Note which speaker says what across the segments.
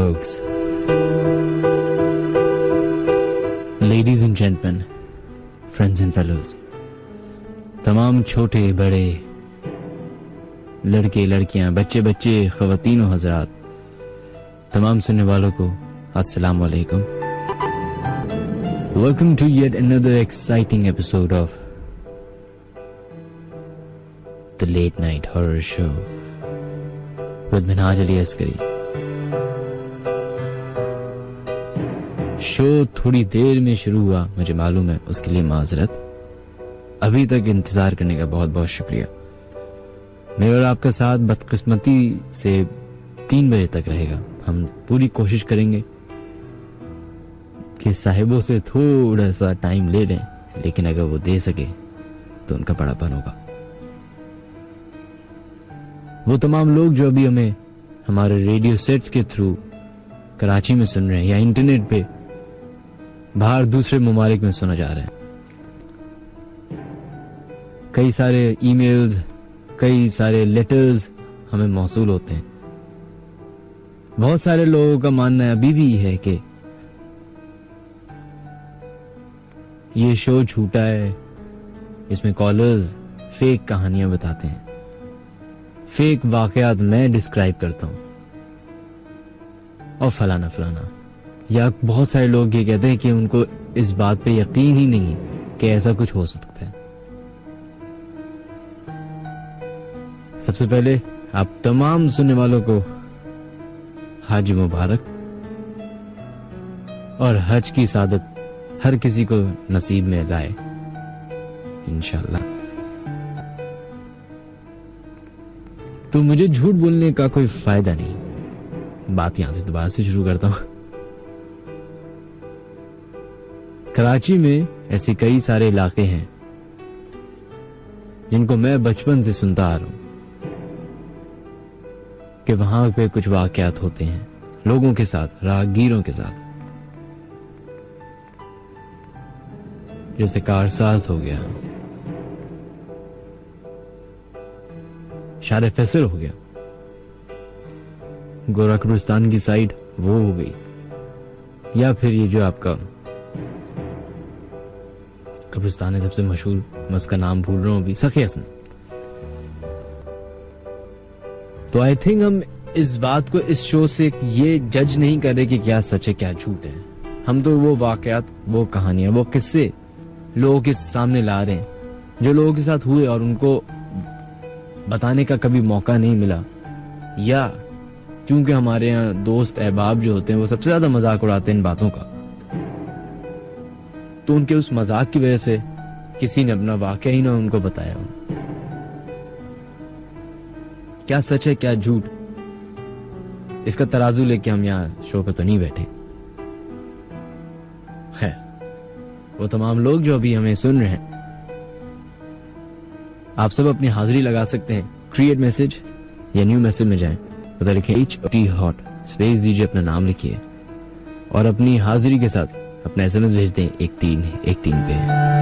Speaker 1: folks. Ladies and gentlemen, friends and fellows, तमाम छोटे बड़े लड़के लड़कियां बच्चे बच्चे ख़वातीन और हज़रात, तमाम सुनने वालों को अस्सलाम वालेकुम. Welcome to yet another exciting episode of the Late Night Horror Show with Minhaj Ali Askari. Show थोड़ी देर में शुरू हुआ, मुझे मालूम है, उसके लिए माजरत. अभी तक इंतजार करने का बहुत बहुत शुक्रिया. मेरा और आपका साथ बदकिस्मती से 3 बजे तक रहेगा. हम पूरी कोशिश करेंगे कि साहिबों से थोड़ा सा टाइम ले लें, लेकिन अगर वो दे सके तो उनका बड़ापन होगा. वो तमाम लोग जो अभी हमें हमारे रेडियो सेट्स के थ्रू कराची में सुन रहे हैं या इंटरनेट पे बाहर दूसरे ममालिक में सुना जा रहे हैं, कई सारे ईमेल्स, कई सारे लेटर्स हमें मौसूल होते हैं. बहुत सारे लोगों का मानना अभी भी है कि ये शो झूठा है, इसमें कॉलर्स फेक कहानियां बताते हैं, फेक वाकयात मैं डिस्क्राइब करता हूं और फलाना फलाना. या बहुत सारे लोग ये कहते हैं कि उनको इस बात पे यकीन ही नहीं कि ऐसा कुछ हो सकता है. सबसे पहले आप तमाम सुनने वालों को हज मुबारक और हज की सादत हर किसी को नसीब में लाए इंशाल्लाह. तो मुझे झूठ बोलने का कोई फायदा नहीं. बात यहां से दोबारा से शुरू करता हूं. कराची में ऐसे कई सारे इलाके हैं जिनको मैं बचपन से सुनता आ रहा हूं कि वहां पे कुछ वाकयात होते हैं लोगों के साथ, राहगीरों के साथ. जैसे कारसाज हो गया, शारे फैसल हो गया, गोरा कब्रिस्तान की साइड वो हो गई, या फिर ये जो आपका कब्रिस्तान है सबसे मशहूर, मैं उसका नाम भूल रहा हूं अभी, सखी हसन. तो आई थिंक हम इस बात को इस शो से ये जज नहीं कर रहे कि क्या सच है क्या झूठ है. हम तो वो वाकयात, वो कहानियां, वो किस्से लोगों के सामने ला रहे हैं जो लोगों के साथ हुए और उनको बताने का कभी मौका नहीं मिला, या चूंकि हमारे यहाँ दोस्त अहबाब जो होते हैं वो सबसे ज्यादा मजाक उड़ाते हैं इन बातों का, तो उनके उस मजाक की वजह से किसी ने अपना वाकया ही ना उनको बताया. क्या सच है क्या झूठ, इसका तराजू लेके हम यहाँ शो पे तो नहीं बैठे. खैर, वो तमाम लोग जो अभी हमें सुन रहे हैं, आप सब अपनी हाजिरी लगा सकते हैं. क्रिएट मैसेज या न्यू मैसेज में जाएं, उधर लिखें HT हॉट, स्पेस दीजिए, अपना नाम लिखिए और अपनी हाजिरी के साथ अपना SMS भेज दें 1313 पे.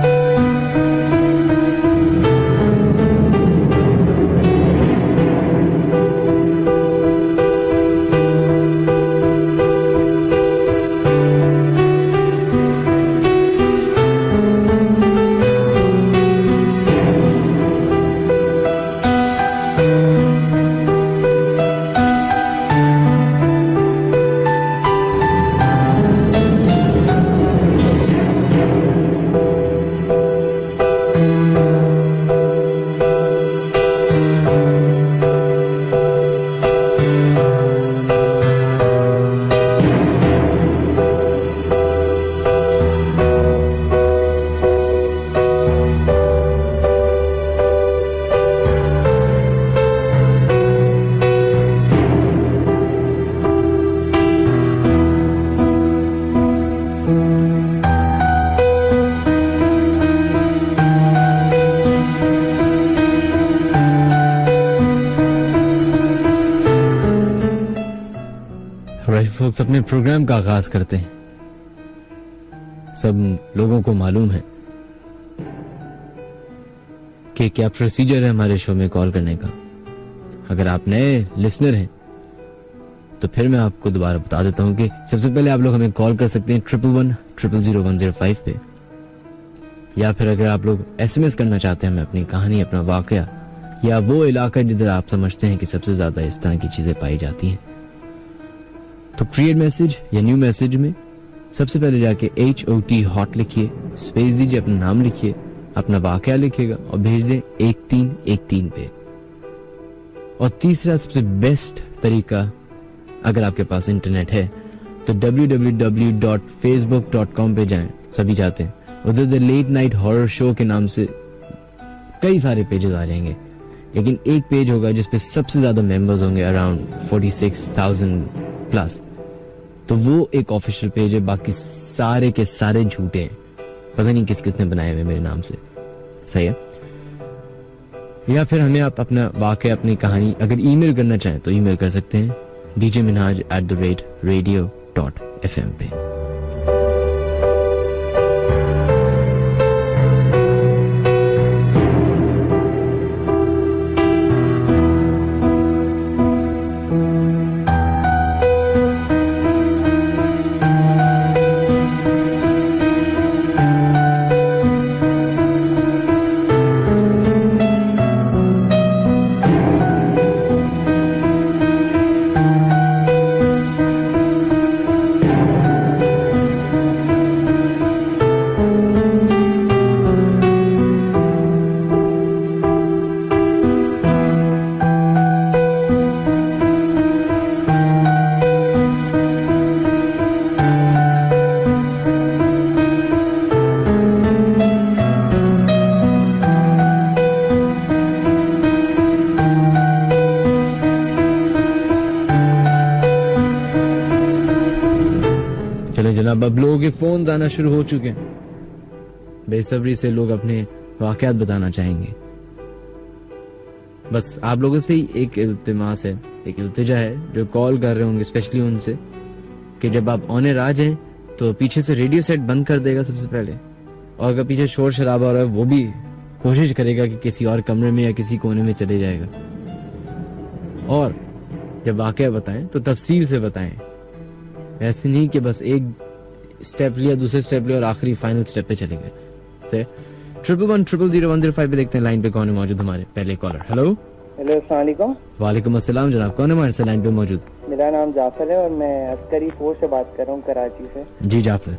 Speaker 1: फोक्स अपने प्रोग्राम का आगाज करते हैं. सब लोगों को मालूम है कि क्या प्रोसीजर है हमारे शो में कॉल करने का. अगर आप नए लिसनर हैं तो फिर मैं आपको दोबारा बता देता हूँ कि सबसे पहले आप लोग हमें कॉल कर सकते हैं 11100105 पे, या फिर अगर आप लोग SMS करना चाहते हैं हमें अपनी कहानी, अपना वाकया, या वो इलाका जिधर आप समझते हैं कि सबसे ज्यादा इस तरह की चीजें पाई जाती हैं, तो क्रिएट मैसेज या न्यू मैसेज में सबसे पहले जाके HOT हॉट लिखिए, स्पेस दीजिए, अपना नाम लिखिए, अपना वाकया लिखिएगा और भेज दें 1313 पे। और तीसरा सबसे बेस्ट तरीका, अगर आपके पास इंटरनेट है तो www.facebook.com पे जाएं, सभी जाते हैं, उधर the late night horror show के नाम से कई सारे पेजेस आ जाएंगे, लेकिन एक पेज होगा जिसपे सबसे ज्यादा मेंबर्स होंगे, अराउंड 46,000 प्लस। तो वो एक ऑफिशियल पेज है, बाकी सारे के सारे झूठे हैं, पता नहीं किस किसने बनाए हुए मेरे नाम से। सही है। या फिर हमें आप अपना वाकया, अपनी कहानी अगर ईमेल करना चाहें तो ईमेल कर सकते हैं djminhaj@radio.fm पे। जनाब, अब लोगों के फोन आना शुरू हो चुके हैं, बेसब्री से लोग अपने वाकयात बताना चाहेंगे। बस आप लोगों से ही एक इल्तिमास है, एक इल्तिजा है, जो कॉल कर रहे होंगे स्पेशली उनसे, कि जब आप ऑन एयर आ जाएं तो पीछे से रेडियो सेट बंद कर देगा सबसे पहले, और अगर पीछे शोर शराबा हो रहा है वो भी कोशिश करेगा कि किसी और कमरे में या किसी कोने में चले जाएगा। और जब वाकया बताएं तो तफसील से बताएं, ऐसे नहीं कि बस एक स्टेप लिया, दूसरे स्टेप लिया और आखिरी फाइनल स्टेप पे चले गए। से 11100105 पे देखते हैं लाइन पे कौन है मौजूद। हमारे पहले कॉलर। हेलो
Speaker 2: अस्सलाम वालेकुम।
Speaker 1: वालेकुम अस्सलाम जनाब, कौन है हमारे से लाइन पे मौजूद?
Speaker 2: मेरा नाम जाफर है और मैं अस्करी 4 से बात कर रहा हूँ, कराची से।
Speaker 1: जी जाफर,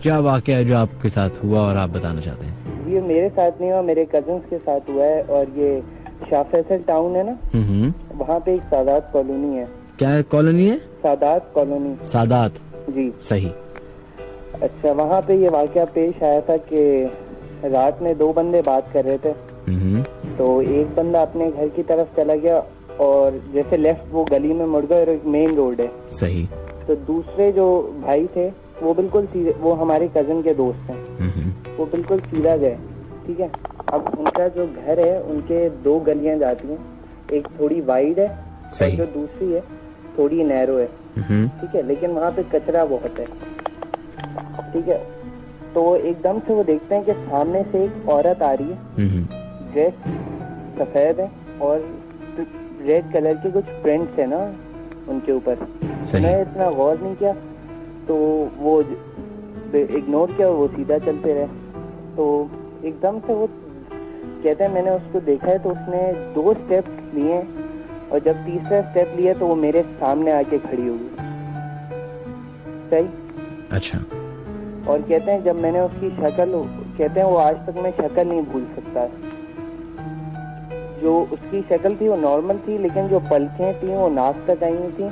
Speaker 1: क्या वाकया है जो आपके साथ हुआ और आप बताना चाहते हैं?
Speaker 2: ये मेरे साथ नहीं हुआ, मेरे कजन्स के साथ हुआ है। और ये शाह फैसल टाउन है ना, वहाँ पे एक सादात कॉलोनी है।
Speaker 1: क्या कॉलोनी है?
Speaker 2: सादात कॉलोनी।
Speaker 1: सादात
Speaker 2: जी
Speaker 1: सही।
Speaker 2: अच्छा, वहाँ पे ये वाकया पेश आया था कि रात में 2 बंदे बात कर रहे थे। तो एक बंदा अपने घर की तरफ चला गया और जैसे लेफ्ट वो गली में मुड़ गया और एक मेन रोड है।
Speaker 1: सही।
Speaker 2: तो दूसरे जो भाई थे वो बिल्कुल सीधे, वो हमारे कजन के दोस्त हैं, वो बिल्कुल सीधा गए। ठीक है, अब उनका जो घर है उनके 2 गलियां जाती हैं, एक थोड़ी वाइड है और जो दूसरी है थोड़ी नैरो है। ठीक है, लेकिन वहाँ पे कचरा बहुत है। ठीक है, तो एकदम से वो देखते हैं कि सामने से एक औरत आ रही है, ड्रेस सफेद है और रेड कलर के कुछ प्रिंट्स है ना उनके ऊपर। मैंने इतना गौर नहीं किया, तो वो इग्नोर किया और वो सीधा चलते रहे। तो एकदम से वो कहते हैं मैंने उसको देखा है, तो उसने 2 स्टेप्स लिए और जब तीसरा स्टेप लिया तो वो मेरे सामने आके खड़ी हो गई। सही।
Speaker 1: अच्छा।
Speaker 2: और कहते हैं जब मैंने उसकी शक्ल, कहते हैं वो आज तक मैं शक्ल नहीं भूल सकता। जो उसकी शक्ल थी वो नॉर्मल थी, लेकिन जो पलकें थी वो नाक तक आई हुई थी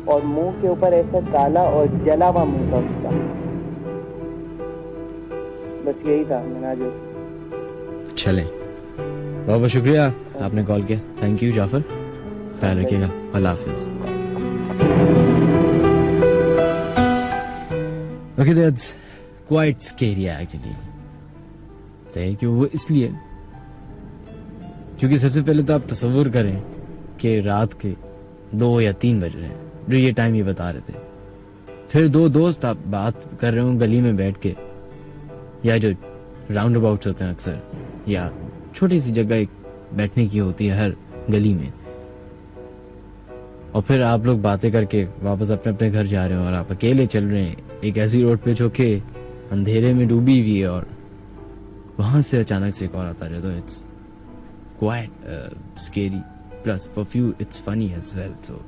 Speaker 2: और मुंह के ऊपर ऐसा काला और जला हुआ मुंह था उसका। बस यही था मैंने आज। चले,
Speaker 1: बहुत बहुत शुक्रिया आपने कॉल किया। थैंक यू जाफर, ख्याल रखिएगा, अल्लाह हाफिज। Okay, that's quite scary actually. सही क्यों? वो इसलिए क्योंकि सबसे पहले तो आप तसव्वुर करें कि रात के 2 या 3 बज रहे हैं, जो ये टाइम ये बता रहे थे। फिर 2 दोस्त आप बात कर रहे हो गली में बैठ के, या जो राउंड अबाउट्स होते हैं अक्सर, या छोटी सी जगह एक बैठने की होती है हर गली में, और फिर आप लोग बातें करके वापस अपने अपने घर जा रहे हो और आप अकेले चल रहे हैं एक ऐसी रोड पे जो कि अंधेरे में डूबी हुई है, और वहां से अचानक से एक और आता है, तो it's quite scary, plus for few it's funny as well. So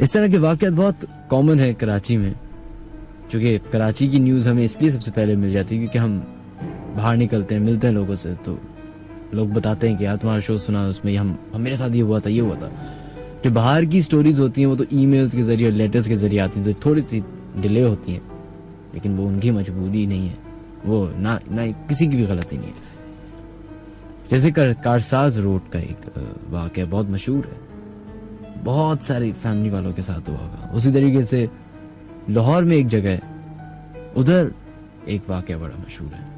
Speaker 1: इस तरह के वाकयात बहुत कॉमन है कराची में, क्योंकि कराची की न्यूज हमें इसलिए सबसे पहले मिल जाती है क्योंकि हम बाहर निकलते हैं, मिलते हैं लोगों से, तो लोग बताते हैं कि यार तुम्हारा शो सुना, उसमें हम मेरे साथ ये हुआ था, ये हुआ था। जो बाहर की स्टोरीज होती हैं वो तो ईमेल्स के जरिए, लेटर्स के जरिए आती हैं, तो थोड़ी सी डिले होती हैं, लेकिन वो उनकी मजबूरी नहीं है, वो ना किसी की भी गलती नहीं है। जैसे कारसाज रोड का एक वाकया बहुत मशहूर है, बहुत सारी फैमिली वालों के साथ हुआ होगा। उसी तरीके से लाहौर में एक जगह है, उधर एक वाकया बड़ा मशहूर है,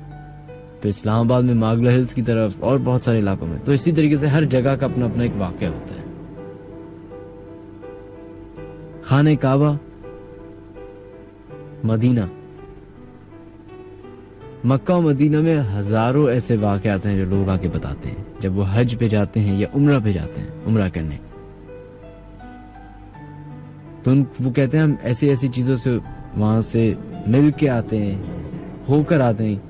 Speaker 1: तो इस्लामाबाद में मागला हिल्स की तरफ और बहुत सारे इलाकों में। तो इसी तरीके से हर जगह का अपना अपना एक वाकया होता है। खाने काबा, मदीना, मक्का और मदीना में हजारों ऐसे वाकयात हैं जो लोग आके बताते हैं जब वो हज पे जाते हैं या उम्रा पे जाते हैं, उम्रा करने। तो वो कहते हैं हम ऐसी ऐसी चीजों से वहां से मिल के आते हैं, होकर आते हैं,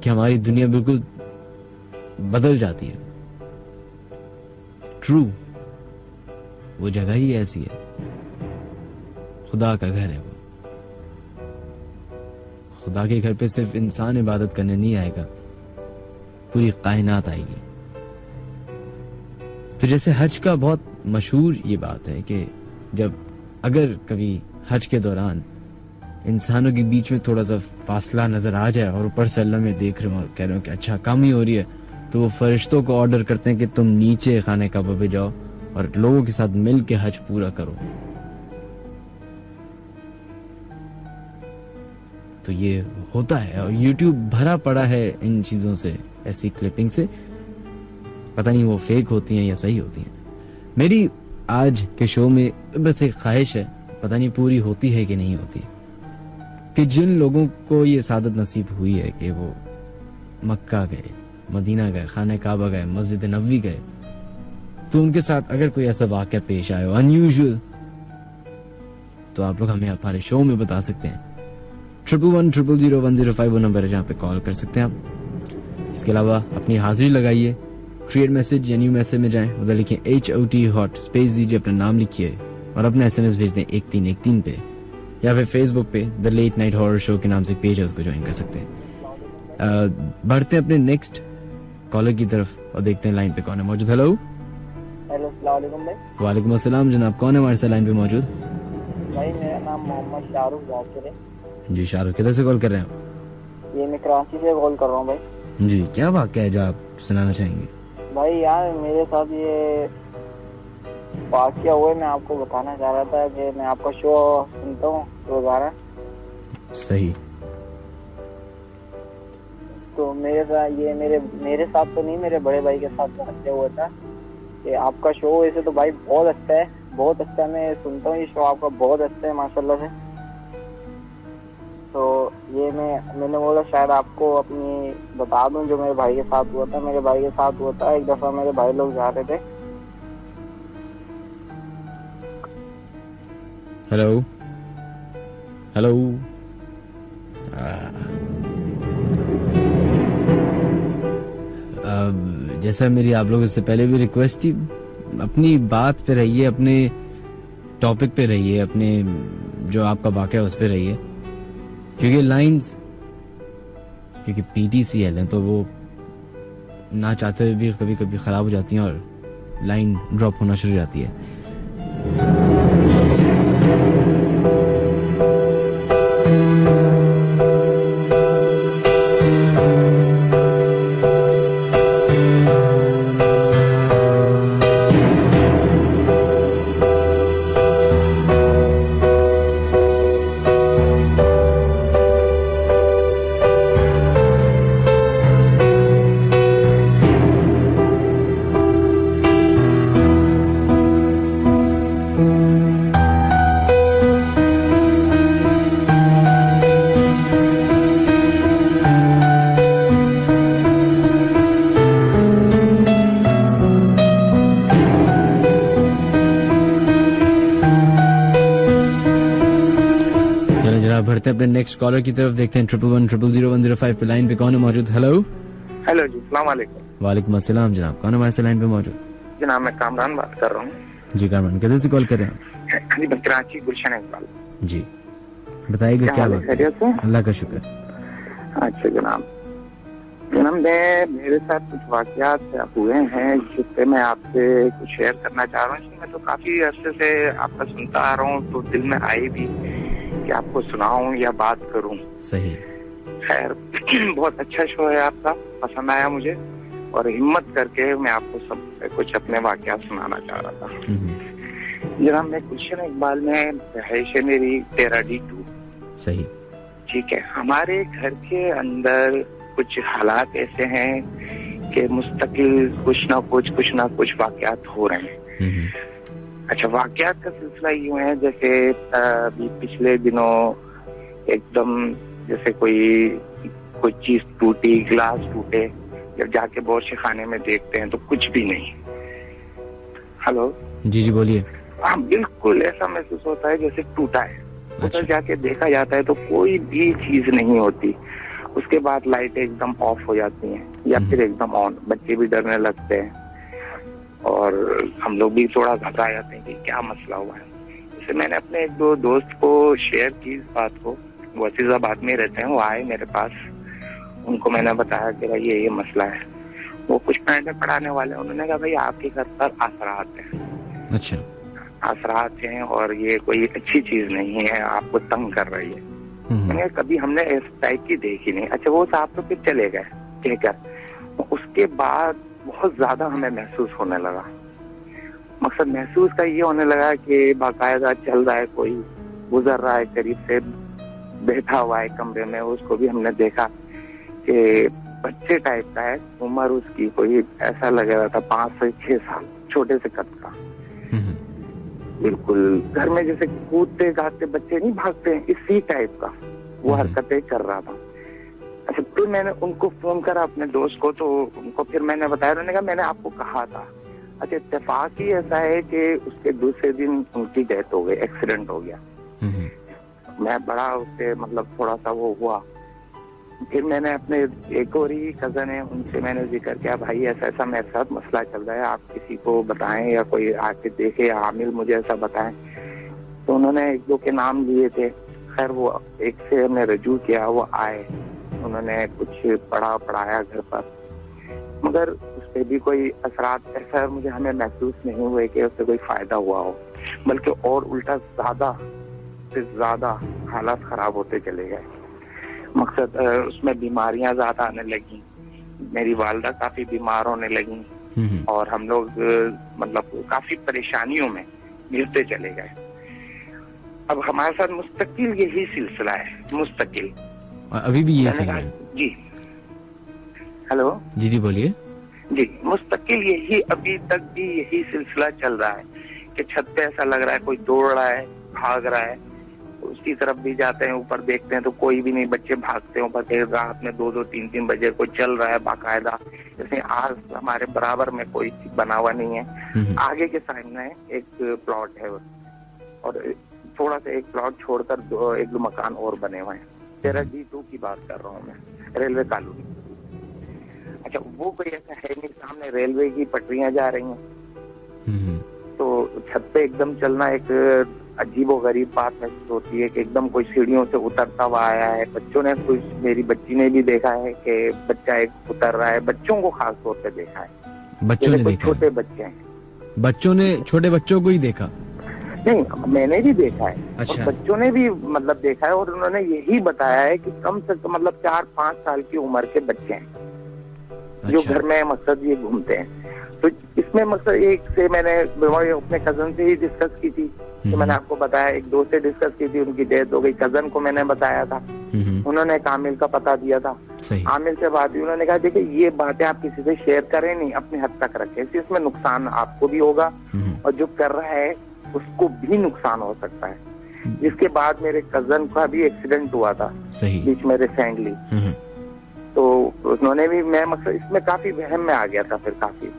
Speaker 1: कि हमारी दुनिया बिल्कुल बदल जाती है। ट्रू, वो जगह ही ऐसी है, खुदा का घर है वो। खुदा के घर पे सिर्फ इंसान इबादत करने नहीं आएगा, पूरी कायनात आएगी। तो जैसे हज का बहुत मशहूर ये बात है कि जब अगर कभी हज के दौरान इंसानों के बीच में थोड़ा सा फासला नजर आ जाए और ऊपर से अल्लाह में देख रहे हो और कह रहे हो कि अच्छा कमी हो रही है, तो वो फरिश्तों को ऑर्डर करते हैं कि तुम नीचे खाने काबा पे जाओ और लोगों के साथ मिल के हज पूरा करो। तो ये होता है और YouTube भरा पड़ा है इन चीजों से, ऐसी क्लिपिंग से। पता नहीं वो फेक होती हैं या सही होती हैं। मेरी आज के शो में बस एक ख्वाहिश है, पता नहीं पूरी होती है कि नहीं होती, कि जिन लोगों को ये सादत नसीब हुई है कि वो मक्का गए, मदीना गए, खाने काबा गए, मस्जिद नबवी गए, तो उनके साथ अगर कोई ऐसा वाकया पेश आए अनयूजुअल, तो आप लोग हमें हमारे शो में बता सकते हैं। 11100105 वो नंबर है जहाँ पे कॉल कर सकते हैं आप। इसके अलावा अपनी हाजिरी लगाइए, क्रिएट मैसेज या न्यू मैसेज में जाएं, उधर लिखिए HOT हॉट, स्पेस दीजिए, अपना नाम लिखिए और अपना SMS भेज दें 1313 पे, या फिर फेसबुक पे the late night horror show के नाम से पेज है, उसको ज्वाइन कर सकते हैं। बढ़ते हैं अपने नेक्स्ट कॉलर की तरफ और देखते हैं लाइन पे कौन है मौजूद। हेलो
Speaker 2: अस्सलाम वालेकुम भाई।
Speaker 1: वालेकुम अस्सलाम जनाब, कौन है हमारे साथ लाइन पे मौजूद?
Speaker 2: भाई मेरा नाम मोहम्मद शाहरुख जाकिर है।
Speaker 1: जी शाहरुख, किधर से कॉल कर रहे हैं?
Speaker 2: ये मैं कराची से कॉल कर रहा हूँ भाई।
Speaker 1: जी, क्या वाकया है जो आप सुनाना चाहेंगे?
Speaker 2: भाई यार मेरे साथ ये वाकया हुआ, मैं आपको बताना चाह रहा था कि मैं आपका शो सुनता हूँ रोजाना।
Speaker 1: सही।
Speaker 2: तो मेरे साथ ये मेरे साथ तो नहीं, मेरे बड़े भाई के साथ वाकया हुआ था कि आपका शो वैसे तो भाई बहुत अच्छा है, बहुत अच्छा, मैं सुनता हूँ ये शो आपका बहुत अच्छा है माशाल्लाह से। तो ये मैंने बोला शायद आपको अपनी बता दूं जो मेरे भाई के साथ हुआ था। मेरे भाई के साथ हुआ था, एक दफा मेरे भाई लोग जा रहे थे।
Speaker 1: हेलो हेलो, जैसा मेरी आप लोगों से पहले भी रिक्वेस्ट थी, अपनी बात पे रहिए, अपने टॉपिक पे रहिए, अपने जो आपका वाकया उस पे रहिए, क्योंकि लाइंस, क्योंकि PTCL है तो वो ना चाहते हुए भी कभी कभी खराब हो जाती हैं और लाइन ड्रॉप होना शुरू हो जाती है। बढ़ते हैं अपने नेक्स्ट कॉलर की तरफ, देखते हैं 11100105 पे लाइन पे कौन है मौजूद। हेलो
Speaker 3: हेलो जी, सलाम वालेकुम।
Speaker 1: वालेकुम अस्सलाम जनाब, कौन हमारे से लाइन पे मौजूद?
Speaker 3: जनाब मैं कामरान बात कर रहा हूँ।
Speaker 1: जी कामरान, किधर से कॉल कर रहे हैं?
Speaker 3: जी मैं कराची गुलशन इकबाल।
Speaker 1: जी बताइएगा क्या बात?
Speaker 3: खैरियत से?
Speaker 1: अल्लाह का शुक्र।
Speaker 3: अच्छा जनाब, मेरे साथ कुछ वाकयात हुए हैं जिससे मैं आपसे कुछ शेयर करना चाह रहा हूँ। मैं तो काफी अरसे से आपका सुनता आ रहा हूँ, तो दिल में आई भी कि आपको सुनाऊं या बात करूं।
Speaker 1: सही।
Speaker 3: खैर बहुत अच्छा शो है आपका, पसंद आया मुझे, और हिम्मत करके मैं आपको सब कुछ अपने वाकयात सुनाना चाह रहा था। जनाब मैं गुलशन इकबाल में रहायश है मेरी 13D2।
Speaker 1: सही। ठीक
Speaker 3: है, हमारे घर के अंदर कुछ हालात ऐसे हैं कि मुस्तकिल कुछ ना कुछ वाकयात हो रहे हैं। अच्छा, वाकयात का सिलसिला यूं है जैसे अभी पिछले दिनों एकदम जैसे कोई चीज टूटी, ग्लास टूटे, जब जाके बावर्ची खाने में देखते हैं तो कुछ भी नहीं। हेलो
Speaker 1: जी बोलिए।
Speaker 3: हाँ, बिल्कुल ऐसा महसूस होता है जैसे टूटा है। उधर जाके देखा जाता है तो कोई भी चीज नहीं होती। उसके बाद लाइटें एकदम ऑफ हो जाती हैं या फिर एकदम ऑन। बच्चे भी डरने लगते हैं और हम लोग भी थोड़ा घबरा जाते हैं कि क्या मसला हुआ है। जैसे मैंने अपने एक दो दोस्त को शेयर की इस बात को, वो अजीजाबाद में रहते हैं, वो आए मेरे पास, उनको मैंने बताया कि भाई ये मसला है। वो कुछ पढ़ने पढ़ाने वाले, उन्होंने कहा भाई आपके घर पर असरात हैं।
Speaker 1: अच्छा।
Speaker 3: असरात हैं और ये कोई अच्छी चीज नहीं है, आपको तंग कर रही है। मैंने कभी हमने इस टाइप की देखी नहीं। अच्छा, वो साहब तो फिर चले गए कहकर। उसके बाद बहुत ज्यादा हमें महसूस होने लगा। मकसद महसूस का ये होने लगा कि बाकायदा चल रहा है, कोई गुजर रहा है करीब से, बैठा हुआ है कमरे में, उसको भी हमने देखा कि बच्चे टाइप का है, उम्र उसकी कोई ऐसा लग रहा था 5 से 6 साल, छोटे से कद का। बिल्कुल घर में जैसे कूदते गाते बच्चे नहीं भागते हैं, इसी टाइप का वो हरकतें कर रहा था। अच्छा, फिर मैंने उनको फोन करा अपने दोस्त को, तो उनको फिर मैंने बताया। उन्होंने कहा मैंने आपको कहा था। अच्छा, इत्तेफाक ही ऐसा है कि उसके दूसरे दिन उनकी डेथ हो गई, एक्सीडेंट हो गया। मैं बड़ा उससे मतलब थोड़ा सा वो हुआ। फिर मैंने अपने एक और ही कजन है, उनसे मैंने जिक्र किया, भाई ऐसा ऐसा मेरे साथ मसला चल रहा है, आप किसी को बताएं या कोई आके देखे या आमिल मुझे ऐसा बताएं। तो उन्होंने एक दो के नाम लिए थे। खैर वो एक से हमने रजू किया, वो आए, उन्होंने कुछ पढ़ाया घर पर, मगर उस पर भी कोई असरात ऐसा मुझे हमें महसूस नहीं हुए कि उससे कोई फायदा हुआ हो, बल्कि और उल्टा ज्यादा से ज्यादा हालात खराब होते चले गए। मकसद उसमें बीमारियां ज्यादा आने लगी, मेरी वालदा काफी बीमार होने लगी और हम लोग मतलब काफी परेशानियों में घिरते चले गए। अब हमारे साथ मुस्तकिल यही सिलसिला है, मुस्तकिल
Speaker 1: अभी भी ये है।
Speaker 3: जी हेलो
Speaker 1: जी बोलिए।
Speaker 3: जी, मुस्तकिल यही अभी तक भी यही सिलसिला चल रहा है कि छत पे ऐसा लग रहा है कोई दौड़ रहा है, भाग रहा है, उसकी तरफ भी जाते हैं, ऊपर देखते हैं तो कोई भी नहीं, बच्चे भागते हैं ऊपर, देर रात में 2-2, 3-3 बजे कोई चल रहा है बाकायदा। जैसे आज हमारे बराबर में कोई बना हुआ नहीं है, आगे के सामने एक प्लॉट है और थोड़ा सा एक प्लॉट छोड़कर 1-2 मकान और बने हुए हैं। 13D2 की बात कर रहा हूँ मैं, रेलवे कॉलोनी। अच्छा, वो कोई ऐसा है नहीं, सामने रेलवे की पटरियां जा रही हैं, तो छत पे एकदम चलना एक अजीबो गरीब बात महसूस होती है कि एकदम कोई सीढ़ियों से उतरता हुआ आया है। बच्चों ने, कुछ मेरी बच्ची ने भी देखा है कि बच्चा एक उतर रहा है, बच्चों को खास तौर पे देखा है।
Speaker 1: बच्चों ने देखा? छोटे
Speaker 3: बच्चे हैं,
Speaker 1: बच्चों ने छोटे बच्चों को ही देखा?
Speaker 3: नहीं, मैंने भी देखा है।
Speaker 1: अच्छा।
Speaker 3: और बच्चों ने भी मतलब देखा है और उन्होंने यही बताया है कि कम से कम मतलब 4-5 साल की उम्र के बच्चे हैं। अच्छा। जो घर में मकसद ये घूमते हैं। तो इसमें मकसद एक से मैंने अपने कजन से ही डिस्कस की थी, तो मैंने आपको बताया, एक दोस्त से डिस्कस की थी, उनकी डेथ हो गई। कजन को मैंने बताया था, उन्होंने आमिल का पता दिया था। आमिल से बात हुई, उन्होंने कहा देखिए ये बातें आप किसी से शेयर करें नहीं, अपने हद तक रखें, इसमें नुकसान आपको भी होगा और जो कर रहा है उसको भी नुकसान हो सकता है। जिसके बाद मेरे कजन का भी एक्सीडेंट हुआ था बीच में रिसेंटली, तो उन्होंने भी, मैं मतलब इसमें काफी वहम में आ गया था फिर काफी।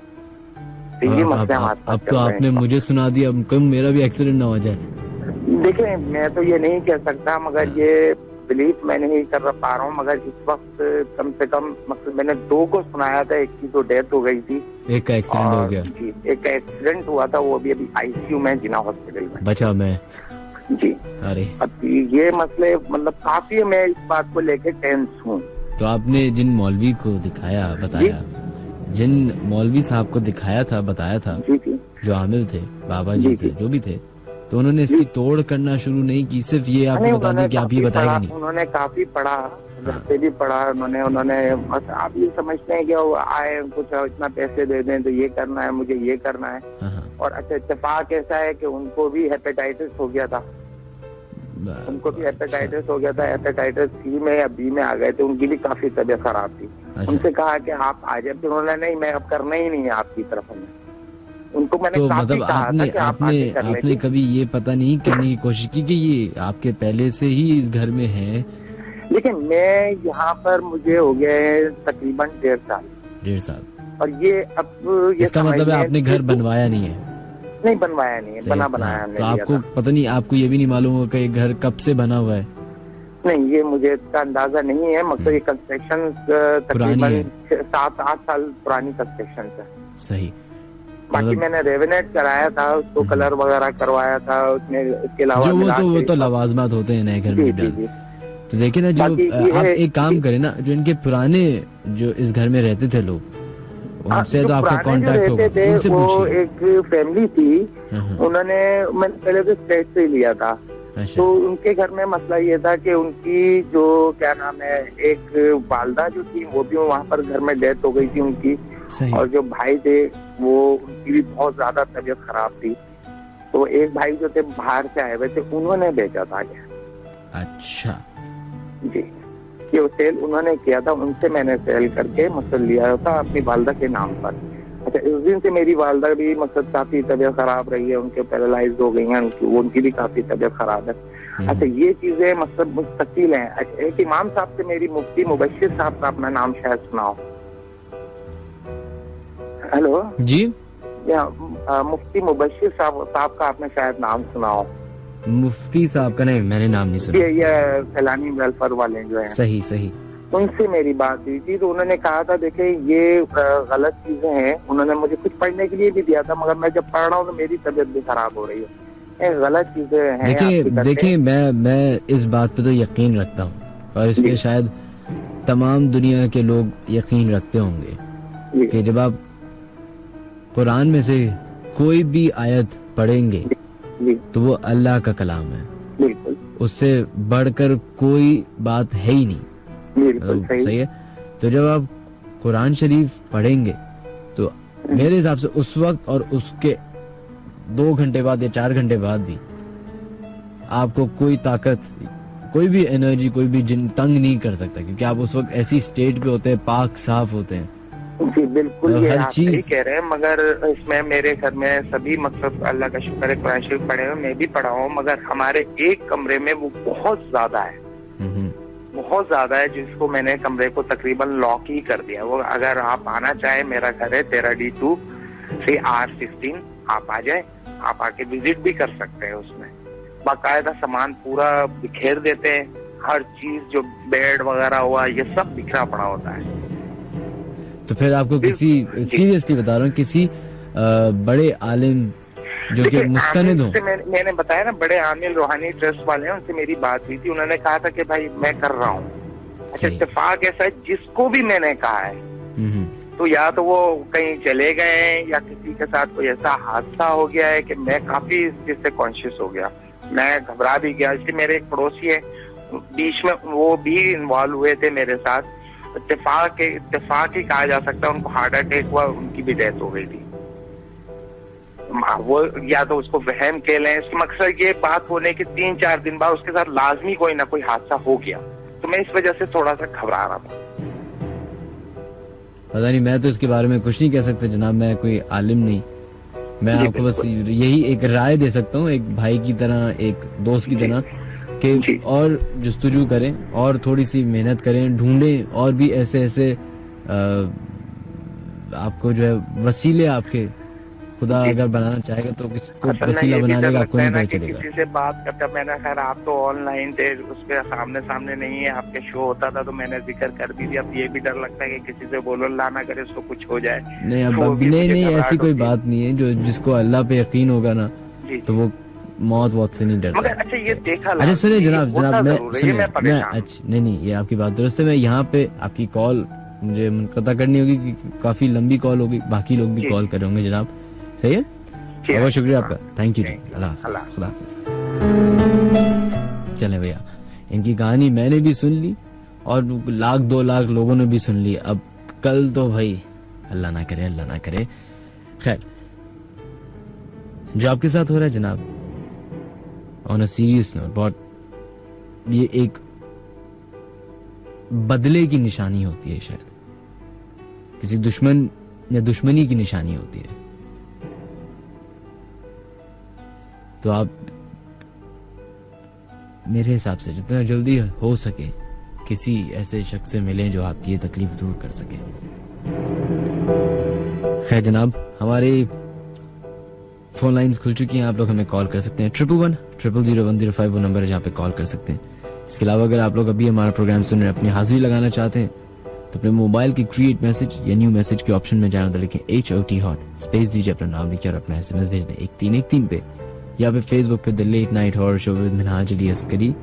Speaker 3: तो ये
Speaker 1: अब तो आपने मुझे सुना दिया, अब मेरा भी एक्सीडेंट ना हो जाए।
Speaker 3: देखिए मैं तो ये नहीं कह सकता, मगर ये बिलीव मैं नहीं कर पा रहा हूँ, मगर इस वक्त कम से कम मतलब मैंने 2 को सुनाया था। एक की तो डेथ हो गई थी,
Speaker 1: एक का एक्सीडेंट हो गया
Speaker 3: जी, एक का एक्सीडेंट हुआ था, वो अभी आईसीयू में जिना हॉस्पिटल में
Speaker 1: बचा मैं
Speaker 3: जी।
Speaker 1: अरे
Speaker 3: अब ये मसले मतलब काफी मैं इस बात को लेके टेंस हूँ।
Speaker 1: तो आपने जिन मौलवी को दिखाया बताया, जिन मौलवी साहब को दिखाया था बताया था
Speaker 3: जी जी,
Speaker 1: जो आमिल थे, बाबा जी थे, जो भी थे, तो उन्होंने इसकी तोड़ करना शुरू नहीं की, सिर्फ ये आपको बता दें कि आप ये बताएंगे नहीं?
Speaker 3: उन्होंने काफी पढ़ा, घर पे भी पढ़ा उन्होंने बस आप ये समझते हैं कि वो आए कुछ इतना पैसे दे दें तो ये करना है, मुझे ये करना है। और अच्छा इत्तेफाक ऐसा है कि उनको भी हेपेटाइटिस हो गया था, उनको भी हेपेटाइटिस हो गया था, हेपेटाइटिस सी में या बी में आ गए थे, उनकी भी काफी तबीयत खराब थी। उनसे कहा कि आप आ जाए, फिर उन्होंने नहीं मैं अब करना ही नहीं है आपकी तरफ में। उनको मैंने
Speaker 1: तो
Speaker 3: काफी
Speaker 1: मतलब
Speaker 3: कहा था कि
Speaker 1: आपने कभी ये पता नहीं करने की कोशिश की कि ये आपके पहले से ही इस घर में है?
Speaker 3: लेकिन मैं यहाँ पर मुझे हो गए तकरीबन 1.5 साल, और ये अब ये
Speaker 1: इसका मतलब है आपने घर बनवाया नहीं है?
Speaker 3: नहीं बनवाया नहीं है, बनाया हमने।
Speaker 1: तो आपको पता नहीं, आपको ये भी नहीं मालूम होगा कि घर कब से बना हुआ है?
Speaker 3: नहीं, ये मुझे इसका अंदाजा नहीं है, मगर ये कंस्ट्रक्शन तकरीबन 7-8 साल पुरानी कंस्ट्रक्शन है।
Speaker 1: सही।
Speaker 3: बाकी मैंने रेवेनेट कराया था, उसको कलर वगैरह करवाया था उसमें, इसके अलावा
Speaker 1: वो तो लवाजमात होते हैं नए घर में। तो देखिए ना, जो आप एक काम करें ना, जो इनके पुराने जो इस घर में रहते थे लोग, उनसे तो आपका कांटेक्ट होगा, उनसे पूछिए।
Speaker 3: एक फैमिली थी, उन्होंने मैंने पहले तो स्टेट से लिया था। तो उनके घर में मसला ये था कि उनकी जो क्या नाम है, एक वालदा जो थी वो भी वहाँ पर घर में डेथ हो गई थी उनकी, और जो भाई थे वो उनकी भी बहुत ज्यादा तबीयत खराब थी। तो एक भाई जो थे बाहर से आए हुए थे, उन्होंने भेजा था।
Speaker 1: अच्छा जी,
Speaker 3: ये सेल उन्होंने किया था, उनसे मैंने सेल करके मतलब लिया था अपनी वालदा के नाम पर। अच्छा, इस दिन से मेरी वालदा भी मतलब काफी तबीयत खराब रही है, उनके पैरालाइज हो गई हैं, उनकी भी काफी तबीयत खराब है। अच्छा, ये चीजें मतलब मुस्तकिल हैं। अच्छा, एक इमाम साहब से मेरी मुफ्ती मुबश्शिर साहब का अपना नाम शायद सुनाओ। हेलो
Speaker 1: जी,
Speaker 3: मुफ्ती मुबश्शिर साहब का आपने शायद नाम सुनाओ।
Speaker 1: मुफ्ती साहब का नहीं, मैंने नाम नहीं सुना।
Speaker 3: ये फैलानी वेलफेयर वाले जो है,
Speaker 1: सही सही,
Speaker 3: उनसे मेरी बात हुई थी। तो उन्होंने कहा था देखिए ये गलत चीजें हैं, उन्होंने मुझे कुछ पढ़ने के लिए भी दिया था, मगर मैं जब पढ़ रहा हूँ तो मेरी तबीयत भी खराब हो रही है, गलत चीजें हैं।
Speaker 1: देखिए मैं इस बात पे तो यकीन रखता हूँ, और इस पे शायद तमाम दुनिया के लोग यकीन रखते होंगे कि जब आप कुरान में से कोई भी आयत पढ़ेंगे तो वो अल्लाह का कलाम है,
Speaker 3: बिल्कुल,
Speaker 1: उससे बढ़कर कोई बात है ही नहीं।
Speaker 3: बिल्कुल
Speaker 1: सही है। तो जब आप कुरान शरीफ पढ़ेंगे तो मेरे हिसाब से उस वक्त और उसके 2 घंटे बाद या 4 घंटे बाद भी आपको कोई ताकत, कोई भी एनर्जी, कोई भी जिन तंग नहीं कर सकता, क्योंकि आप उस वक्त ऐसी स्टेट पे होते हैं, पाक साफ होते हैं।
Speaker 3: जी बिल्कुल, ये
Speaker 1: हर
Speaker 3: आप
Speaker 1: चीज
Speaker 3: सही कह रहे हैं, मगर इसमें मेरे घर में सभी मतलब अल्लाह का शुक्र है कुरान शरीफ पढ़े हुए, मैं भी पढ़ा हूँ, मगर हमारे एक कमरे में वो बहुत ज्यादा है, बहुत ज्यादा है, जिसको मैंने कमरे को तकरीबन लॉक ही कर दिया। वो अगर आप आना चाहे, मेरा घर है 13D2 से R16, आप आ जाए, आप आके विजिट भी कर सकते हैं। उसमें बाकायदा सामान पूरा बिखेर देते हैं, हर चीज जो बेड वगैरह हुआ ये सब बिखरा पड़ा होता है।
Speaker 1: तो फिर आपको किसी, सीरियसली बता रहा हूँ, किसी बड़े आलिम जो कि मुस्तनिद हो,
Speaker 3: मैंने बताया ना, बड़े आमिल रूहानी ट्रस्ट वाले हैं, उनसे मेरी बात हुई थी, उन्होंने कहा था कि भाई मैं कर रहा हूँ। अच्छा, इत्तेफाक ऐसा है, जिसको भी मैंने कहा है तो या तो वो कहीं चले गए या किसी के साथ कोई ऐसा हादसा हो गया है कि मैं काफी इस चीज से कॉन्शियस हो गया, मैं घबरा भी गया। इसलिए मेरे एक पड़ोसी है, बीच में वो भी इन्वॉल्व हुए थे मेरे साथ, इत्तेफाक ही कहा जा सकता है, उनको हार्ट अटैक हुआ, उनकी भी डेथ हो गई थी। वो या तो उसको वहम कह लें, इसका मकसद ये बात होने के 3-4 दिन बाद उसके साथ लाजमी कोई ना कोई हादसा हो गया, तो मैं इस वजह से थोड़ा सा घबरा रहा था।
Speaker 1: पता नहीं, मैं तो इसके बारे में कुछ नहीं कह सकता जनाब, मैं कोई आलिम नहीं, मैं आपको बस यही एक राय दे सकता हूँ, एक भाई की तरह, एक दोस्त की तरह, कि और जुस्तजू करें और थोड़ी सी मेहनत करें, ढूंढें और भी ऐसे आपको जो है वसीले आपके खुदा अगर बनाना चाहेगा तो किसको
Speaker 3: असल में
Speaker 1: वसीला
Speaker 3: ये भी
Speaker 1: बना
Speaker 3: डर
Speaker 1: लेगा,
Speaker 3: लगता
Speaker 1: आपको
Speaker 3: है
Speaker 1: नहीं
Speaker 3: ना
Speaker 1: पता
Speaker 3: कि
Speaker 1: चलेगा।
Speaker 3: किसी से बात करता, मैंने खैर आप तो ऑनलाइन थे, उस पे सामने सामने नहीं है, आपके शो होता था तो मैंने जिक्र कर दी थी। अब ये भी डर लगता है कि किसी से बोलो अल्लाह ना करे उसको कुछ हो जाए।
Speaker 1: नहीं अब
Speaker 3: वो भी
Speaker 1: नहीं
Speaker 3: मुझे
Speaker 1: नहीं ऐसी
Speaker 3: घबराहट
Speaker 1: कोई
Speaker 3: होती है।
Speaker 1: बात नहीं है, जो जिसको अल्लाह पे यकीन होगा ना
Speaker 3: जी
Speaker 1: तो वो मौत से नहीं डरता।
Speaker 3: मगर अच्छा ये देखा
Speaker 1: अच्छा सुनिए जनाब,
Speaker 3: होता
Speaker 1: मैं
Speaker 3: जरूर है, ये
Speaker 1: सुनिए
Speaker 3: मैं
Speaker 1: मैं
Speaker 3: परेशान हूँ।
Speaker 1: अच्छा नहीं ये आपकी बात दुरुस्त है। मैं यहाँ पे आपकी कॉल मुझे मुनक़ता करनी होगी कि काफी लंबी कॉल होगी, बाकी लोग भी
Speaker 3: जी।
Speaker 1: कॉल कर रहे होंगे जनाब, सही है?
Speaker 3: जी,
Speaker 1: बहुत शुक्रिया
Speaker 3: हाँ।
Speaker 1: आपका, थैंक यू,
Speaker 3: जी।
Speaker 1: अल्लाह हाफ़िज़,
Speaker 3: अल्लाह।
Speaker 1: खुदा हाफ़िज़। चले भैया, इनकी कहानी मैंने भी सुन ली और 1,00,000-2,00,000 लोगों ने भी सुन ली। अब कल तो भाई अल्लाह ना करे, अल्लाह ना करे। खैर, जो आपके साथ हो रहा है जनाब, ऑन अ सीरियस नोट, बहुत ये एक बदले की निशानी होती है, शायद किसी दुश्मन या दुश्मनी की निशानी होती है। तो आप मेरे हिसाब से जितना जल्दी हो सके किसी ऐसे शख्स से मिलें जो आपकी ये तकलीफ दूर कर सके। खैर जनाब, हमारे फोन लाइंस खुल चुकी हैं, आप लोग हमें कॉल कर सकते हैं। 11100105 वो नंबर है जहाँ पे कॉल कर सकते हैं। इसके अलावा अगर आप लोग अभी हमारा प्रोग्राम सुन रहे हैं, अपनी हाजिरी लगाना चाहते हैं, तो अपने मोबाइल की क्रिएट मैसेज या न्यू मैसेज के ऑप्शन में जाना, तो लिखें HOT हॉट, स्पेस दीजिए, अपना नाम लिखिए और अपना SMS भेज दें 1313 पे, या फिर फेसबुक पे the late night horror show with Minhaj Ali Askari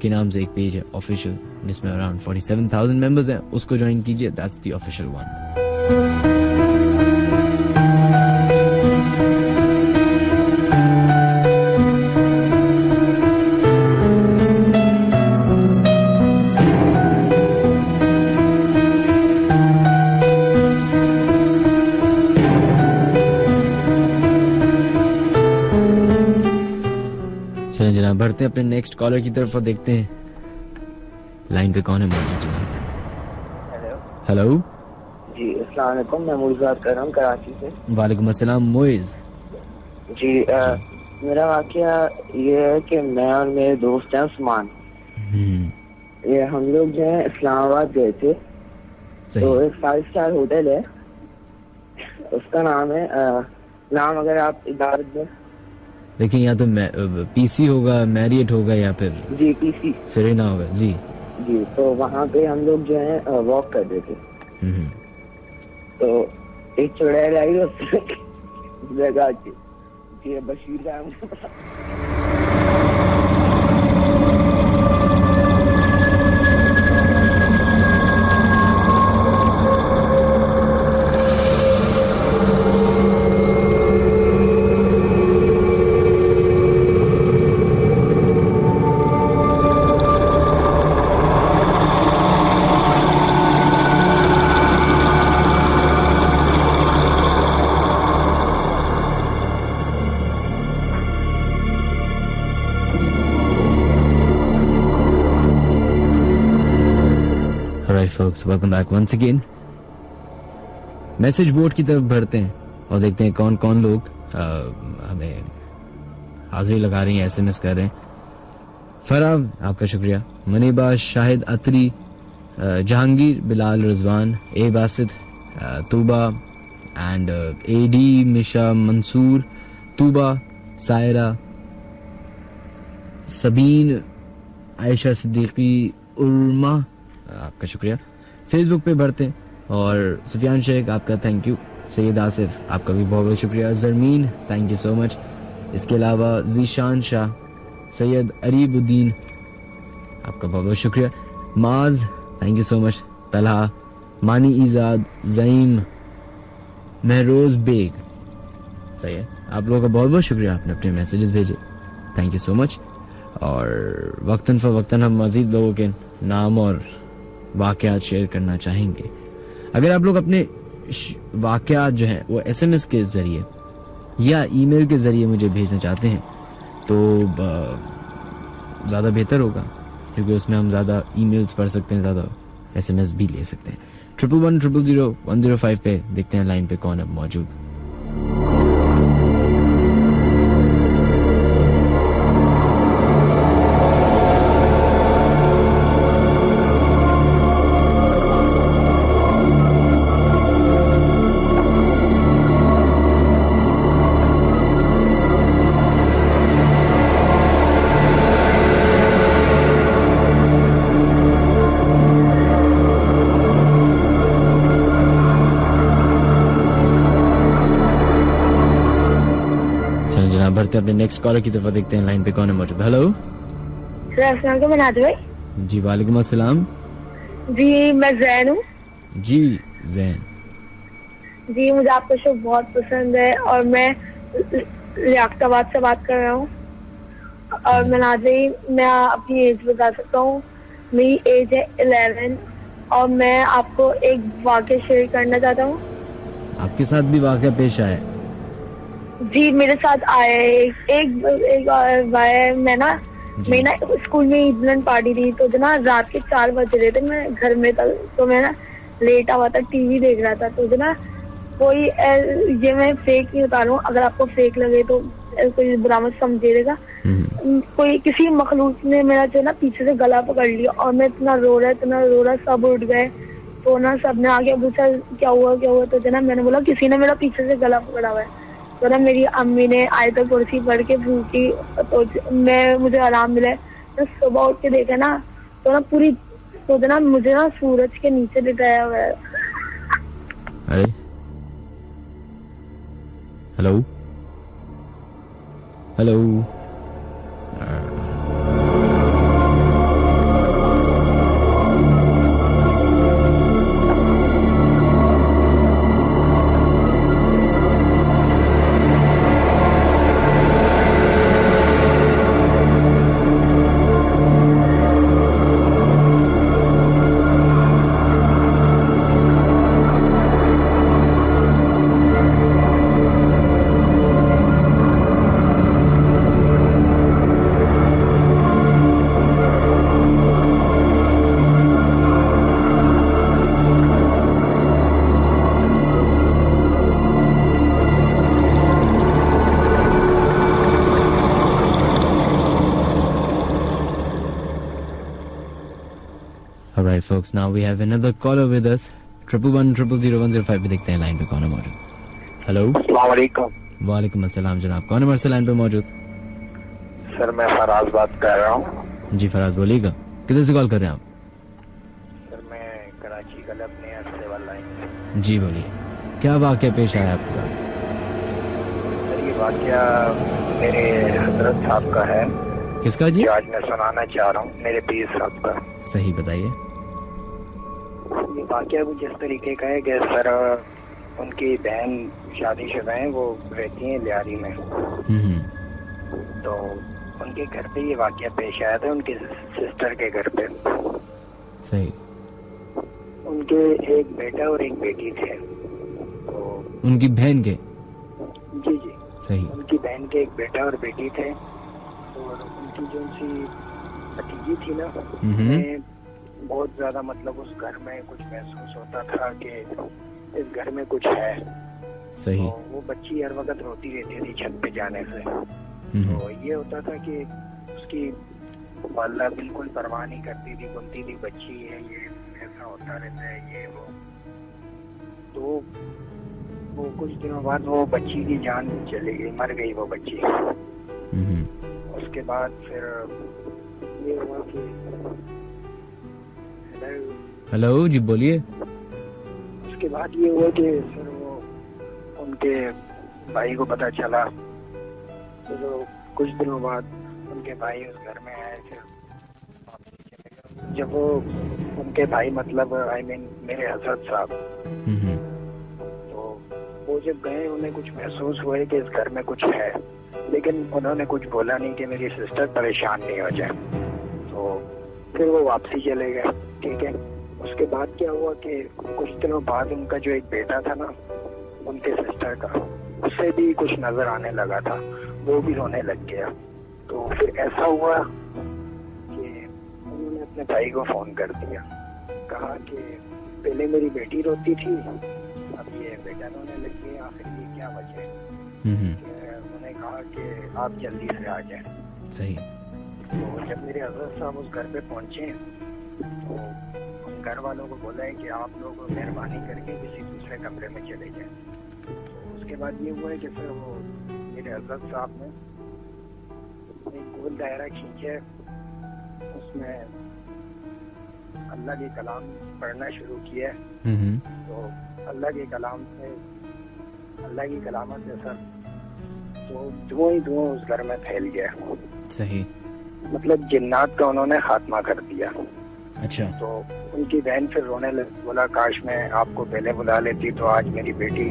Speaker 1: के नाम से एक पेज है ऑफिशियल, जिसमें अराउंड 47,000 मेंबर्स हैं, उसको ज्वाइन कीजिए, दैट्स द ऑफिशियल वन। चलें जनाब, बढ़ते हैं अपने नेक्स्ट कॉलर की तरफ और देखते हैं लाइन पे कौन है मौजूद जनाब।
Speaker 2: हेलो
Speaker 1: हेलो,
Speaker 2: जी, अस्सलाम वालेकुम, मैं मुइज़ बात कर रहा हूँ कराची से।
Speaker 1: वालेकुम अस्सलाम मुइज़।
Speaker 2: जी मेरा वाकया ये है कि मैं और मेरे दोस्त हैं उस्मान, ये हम लोग जो है इस्लामाबाद गए थे।
Speaker 1: सही।
Speaker 2: तो एक 5 स्टार होटल है, उसका नाम है नाम अगर आप इजाजत दें।
Speaker 1: देखिए या तो पीसी होगा, मैरियट होगा, या फिर
Speaker 2: जी पीसी।
Speaker 1: सेरेना होगा। जी
Speaker 2: जी, तो वहाँ पे हम लोग जो है वॉक कर रहे थे।
Speaker 1: हम्म।
Speaker 2: तो एक चुड़ैल आई जगह जी बशीर का
Speaker 1: Alright folks, welcome back once again. Message board की तरफ बढ़ते हैं और देखते हैं कौन कौन लोग हमें हाजिरी लगा रही हैं, SMS कर रहे हैं। फराम, आपका शुक्रिया। मनीबा, शाहिद अतरी, जहांगीर, बिलाल, रिजवान, ए बासित, तूबा एंड AD, मिशा, मंसूर, तूबा, सायरा, सबीन, आयशा सिद्दीकी, उर्मा, आपका शुक्रिया। फेसबुक पे बढ़ते हैं और सुफियान शेख, आपका थैंक यू। सैयद आसिफ, आपका भी बहुत बहुत शुक्रिया। Zarmeen, thank you so much. इसके अलावा जीशान शाह, सैयद अरीबुद्दीन, आपका बहुत बहुत शुक्रिया। माज, thank you so much. Talha, मानी ईजाद, जईम, महरोज बेग, सही है। आप लोगों का बहुत बहुत शुक्रिया, आपने अपने मैसेजेस भेजे, थैंक यू सो मच। और वक्तन फवक्तन हम मजीद लोगों के नाम और वाकयात शेयर करना चाहेंगे। अगर आप लोग अपने वाकयात जो हैं वो SMS के जरिए या ईमेल के जरिए मुझे भेजना चाहते हैं तो ज़्यादा बेहतर होगा, क्योंकि उसमें हम ज़्यादा ईमेल्स पढ़ सकते हैं, ज़्यादा SMS भी ले सकते हैं। 11100105 पे देखते हैं लाइन पे कौन है मौजूद। बढ़ते अपने नेक्स्ट कॉलर की तरफ, देखते हैं लाइन पे कौन है मौजूद। हेलो
Speaker 4: भाई।
Speaker 1: जी वालेकुम अस्सलाम।
Speaker 4: जी मैं जैन हूँ।
Speaker 1: जी जैन
Speaker 4: जी मुझे आपका शो बहुत पसंद है और मैं लियाकताबाद से बात कर रहा हूँ। और मैं अपनी एज बता सकता हूँ। मेरी एज है 11 और मैं आपको एक वाक़या शेयर करना चाहता हूँ।
Speaker 1: आपके साथ भी वाक़या पेश आया?
Speaker 4: जी मेरे साथ आया एक मैं ना स्कूल में इवनिंग पार्टी थी, तो ना रात के 4 बज रहे थे, मैं घर में था, तो मैं ना लेट हुआ था, टीवी देख रहा था। तो ना कोई ये मैं फेक नहीं बता रहा हूँ, अगर आपको फेक लगे तो कोई बुरा मत समझिएगा। कोई किसी मखलूक ने मेरा जो ना पीछे से गला पकड़ लिया और मैं इतना रो रहा, सब उठ गए। तो ना सबने आगे पूछा क्या हुआ। तो जो ना मैंने बोला किसी ने मेरा पीछे से गला पकड़ा हुआ है। तो ना मेरी अम्मी ने आयतल कुर्सी पढ़ के फूकी, तो मुझे आराम मिला। तो सुबह उठ के देखा ना, तो ना मुझे ना सूरज के नीचे लिटाया हुआ है।
Speaker 1: अरे hello hello Alright folks, now we have another caller with us. 111000105 पे देखते हैं लाइन पे कौन है मौजूद। हेलो वालेकुम अस्सलाम जनाब, कौन है हमारे लाइन पे मौजूद?
Speaker 3: सर मैं फराज बात कर रहा हूँ।
Speaker 1: जी फराज बोलिएगा, किधर से कॉल कर रहे हैं आप?
Speaker 3: सर मैं कराची का अपने सेवल लाइन।
Speaker 1: जी बोलिए, क्या वाक़या पेश आया आपके साथ?
Speaker 3: सर ये वाक़या मेरे हजरत साहब का है।
Speaker 1: किसका जी?
Speaker 3: आज मैं सुनाना चाह रहा हूँ, मेरे पीर साहब का।
Speaker 1: सही बताइए।
Speaker 3: ये वाक़या कुछ इस तरीके का है कि सर उनकी बहन शादीशुदा है, वो रहती हैं लियारी में। तो उनके घर पे ये वाक़या पेश आया था, उनके सिस्टर के घर पे।
Speaker 1: सही।
Speaker 3: उनके एक बेटा और एक बेटी थे। तो
Speaker 1: उनकी बहन के?
Speaker 3: जी
Speaker 1: सही।
Speaker 3: उनकी बहन के एक बेटा और बेटी थे, और उनकी जो उनकी भतीजी थी ना, बहुत ज्यादा मतलब उस घर में कुछ महसूस होता था कि इस घर में कुछ है।
Speaker 1: सही।
Speaker 3: तो वो बच्ची हर वक्त रोती रहती थी छत पे जाने से। तो ये होता था कि उसकी वालिदा बिल्कुल परवाह नहीं करती थी, बोलती थी बच्ची है, ये ऐसा होता रहता है, ये वो। तो वो कुछ दिनों बाद वो बच्ची की जान चली गई, मर गई वो बच्ची। उसके बाद फिर ये हुआ कि
Speaker 1: हेलो जी बोलिए।
Speaker 3: उसके बाद ये हुआ कि फिर वो उनके भाई को पता चला। तो कुछ दिनों बाद उनके भाई उस घर में आए। फिर जब वो उनके भाई मतलब मेरे हजरत साहब, तो वो जब गए उन्हें कुछ महसूस हुआ कि इस घर में कुछ है, लेकिन उन्होंने कुछ बोला नहीं कि मेरी सिस्टर परेशान नहीं हो जाए। तो फिर वो वापसी चले गए। ठीक है। उसके बाद क्या हुआ कि कुछ दिनों बाद उनका जो एक बेटा था ना, उनके सिस्टर का, उससे भी कुछ नजर आने लगा था, वो भी रोने लग गया। तो फिर ऐसा हुआ कि उन्होंने अपने भाई को फोन कर दिया, कहा कि पहले मेरी बेटी रोती थी, अब ये बेटा रोने लग गया, आखिर ये क्या वजह है? उन्होंने कहा कि आप जल्दी से आ जाएं।
Speaker 1: सही।
Speaker 3: तो जब मेरे हजरत साहब उस घर पे पहुंचे, तो उन घर वालों को बोला है कि आप लोग मेहरबानी करके किसी दूसरे कमरे में चले जाएं। तो उसके बाद ये हुआ है कि फिर वो मेरे हजरत साहब ने एक गोल दायरा खींचे, उसमें अल्लाह के कलाम पढ़ना शुरू किया। तो अल्लाह के कलाम से, अल्लाह की कलामत से सर तो धुआं ही धुआं उस घर में फैल गया।
Speaker 1: सही।
Speaker 3: मतलब जिन्नात का उन्होंने खात्मा कर दिया।
Speaker 1: अच्छा।
Speaker 3: तो उनकी बहन फिर रोने लगी, बोला काश मैं आपको पहले बुला लेती तो आज मेरी बेटी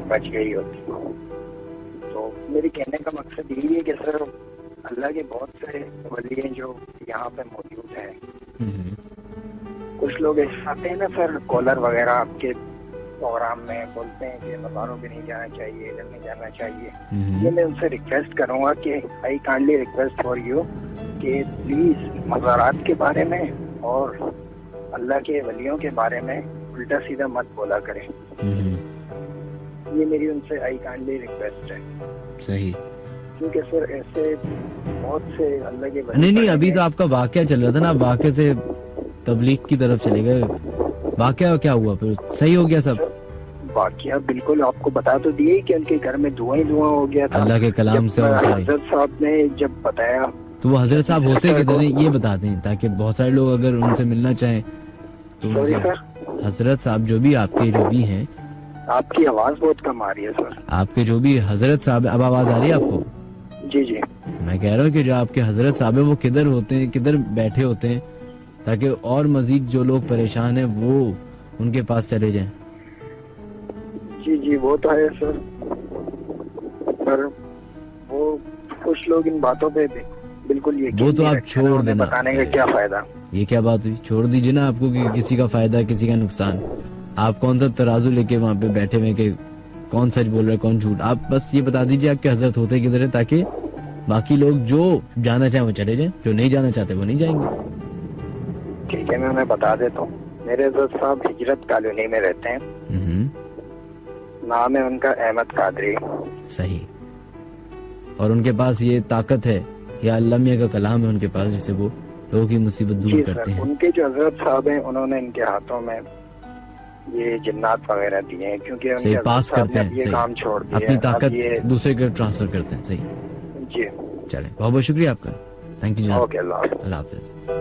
Speaker 3: बच गई होती। तो मेरे कहने का मकसद यही है कि सर अल्लाह के बहुत सारे वली हैं जो यहाँ पे मौजूद हैं। कुछ लोग ऐसे आते हैं ना सर, कॉलर वगैरह आपके प्रोग्राम में बोलते हैं कि मज़ारों पे नहीं जाना चाहिए, इधर नहीं जाना चाहिए। ये मैं उनसे रिक्वेस्ट करूंगा कि आई काइंडली रिक्वेस्ट फॉर यू कि प्लीज मज़ारात के बारे में और अल्लाह के वलियों के बारे में उल्टा सीधा मत बोला करें। ये मेरी उनसे आई काइंडली रिक्वेस्ट है।
Speaker 1: सही।
Speaker 3: क्योंकि सर ऐसे बहुत से अल्लाह के
Speaker 1: नहीं, अभी तो आपका वाकया चल रहा था ना, वाकये से तबलीग की तरफ चले गए। वाकया क्या हुआ फिर? सही हो गया सब?
Speaker 3: वाकया बिल्कुल आपको बता तो दिए कि उनके घर में धुआं ही धुआं हो गया था।
Speaker 1: अल्लाह के कलाम से
Speaker 3: हजरत साहब ने जब बताया।
Speaker 1: तो वो हजरत साहब होते किधर हैं ये बता दें, ताकि बहुत सारे लोग अगर उनसे मिलना चाहें तो। हजरत साहब जो भी आपके जो भी हैं।
Speaker 3: आपकी आवाज बहुत कम आ रही है सर।
Speaker 1: आपके जो भी हजरत साहब, अब आवाज आ रही है आपको?
Speaker 3: जी जी।
Speaker 1: मैं कह रहा हूँ कि जो आपके हजरत साहब है वो किधर होते हैं, किधर बैठे होते हैं, ताकि और मजीद जो लोग परेशान हैं वो उनके पास चले जाएं।
Speaker 3: जी जी वो तो है सर, पर वो कुछ लोग इन बातों पे बिल्कुल यकीन
Speaker 1: वो तो आप छोड़ देना,
Speaker 3: बताने का क्या फायदा।
Speaker 1: ये क्या बात हुई? छोड़ दीजिए ना, आपको कि किसी का फायदा किसी का नुकसान। आप कौन सा तराजू लेके वहाँ पे बैठे हुए कि कौन सच बोल रहा है कौन झूठ? आप बस ये बता दीजिए आपके हजरत होते किधर है, ताकि बाकी लोग जो जाना चाहे वो चले जाएं, जो नहीं जाना चाहते वो नहीं जाएंगे।
Speaker 3: ठीक है, मैं उन्हें बता देता हूँ। मेरे हजरत साहब हिजरत कॉलोनी में रहते हैं। नाम है उनका अहमद कादरी।
Speaker 1: सही। और उनके पास ये ताकत है या अल्लाह मियां का कलाम है उनके पास, जिससे वो लोगों की मुसीबत दूर करते हैं।
Speaker 3: उनके जो हजरत साहब हैं उन्होंने इनके हाथों में ये जिन्नात वगैरह दिए हैं, क्योंकि उनके
Speaker 1: पास करते हैं,
Speaker 3: ये काम छोड़ दिया,
Speaker 1: अपनी ताकत दूसरे के ट्रांसफर करते हैं। सही
Speaker 3: जी।
Speaker 1: चले, बहुत बहुत शुक्रिया आपका। Thank you.
Speaker 3: Okay, Allah
Speaker 1: Hafiz.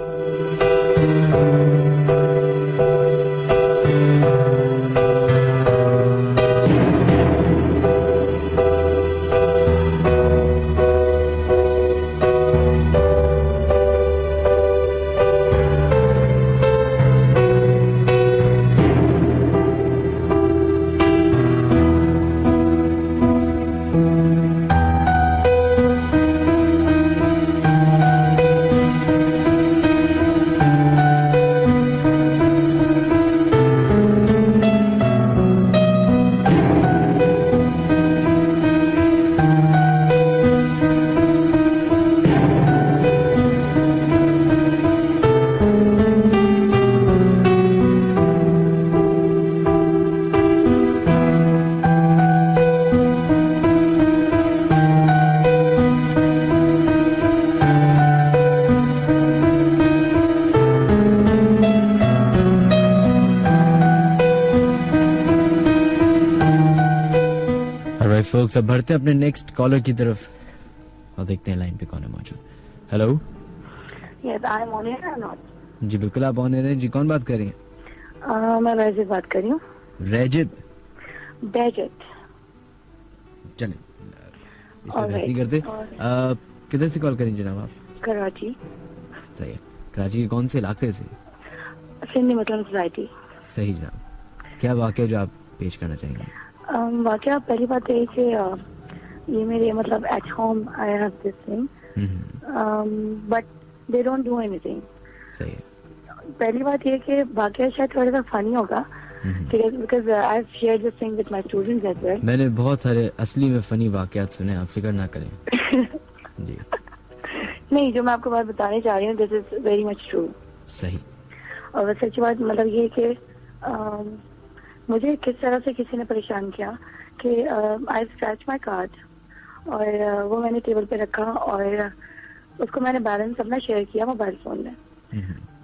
Speaker 1: folks, अब बढ़ते हैं अपने नेक्स्ट कॉलर की तरफ और देखते हैं लाइन पे कौन है मौजूद। Hello.
Speaker 4: Yes, I am on air or not?
Speaker 1: जी बिल्कुल आप ऑन एयर हैं। जी कौन बात कर रही हैं?
Speaker 4: मैं रैजिब बात कर रही हूँ।
Speaker 1: रैजिब?
Speaker 4: बैजेट।
Speaker 1: चलें इस पर बात नहीं करते। किधर से कॉल करें जनाब आप? कराची। सही है। कराची के कौन से इलाके से?
Speaker 4: सिंधी मुस्लिम सोसाइटी।
Speaker 1: सही जनाब, क्या वाकया जो आप पेश करना चाहेंगे?
Speaker 4: वाकया पहली बात है कि ये मेरे मतलब at home I have this thing but they don't do anything.
Speaker 1: सही है।
Speaker 4: पहली बात ये कि वाकया शायद थोड़ा सा फनी होगा because I have shared this thing with my students as well.
Speaker 1: मैंने बहुत सारे असली में फनी वाकयात सुने, आप फिक्र ना करें। जी
Speaker 4: नहीं, जो मैं आपको बात बताने चाह रही हूँ this is very much true.
Speaker 1: सही।
Speaker 4: और सच्ची बात मतलब ये कि मुझे किस तरह से किसी ने परेशान किया कि आई स्क्रैच माई कार्ड और वो मैंने टेबल पे रखा और उसको मैंने बैलेंस अपना शेयर किया मोबाइल फोन में।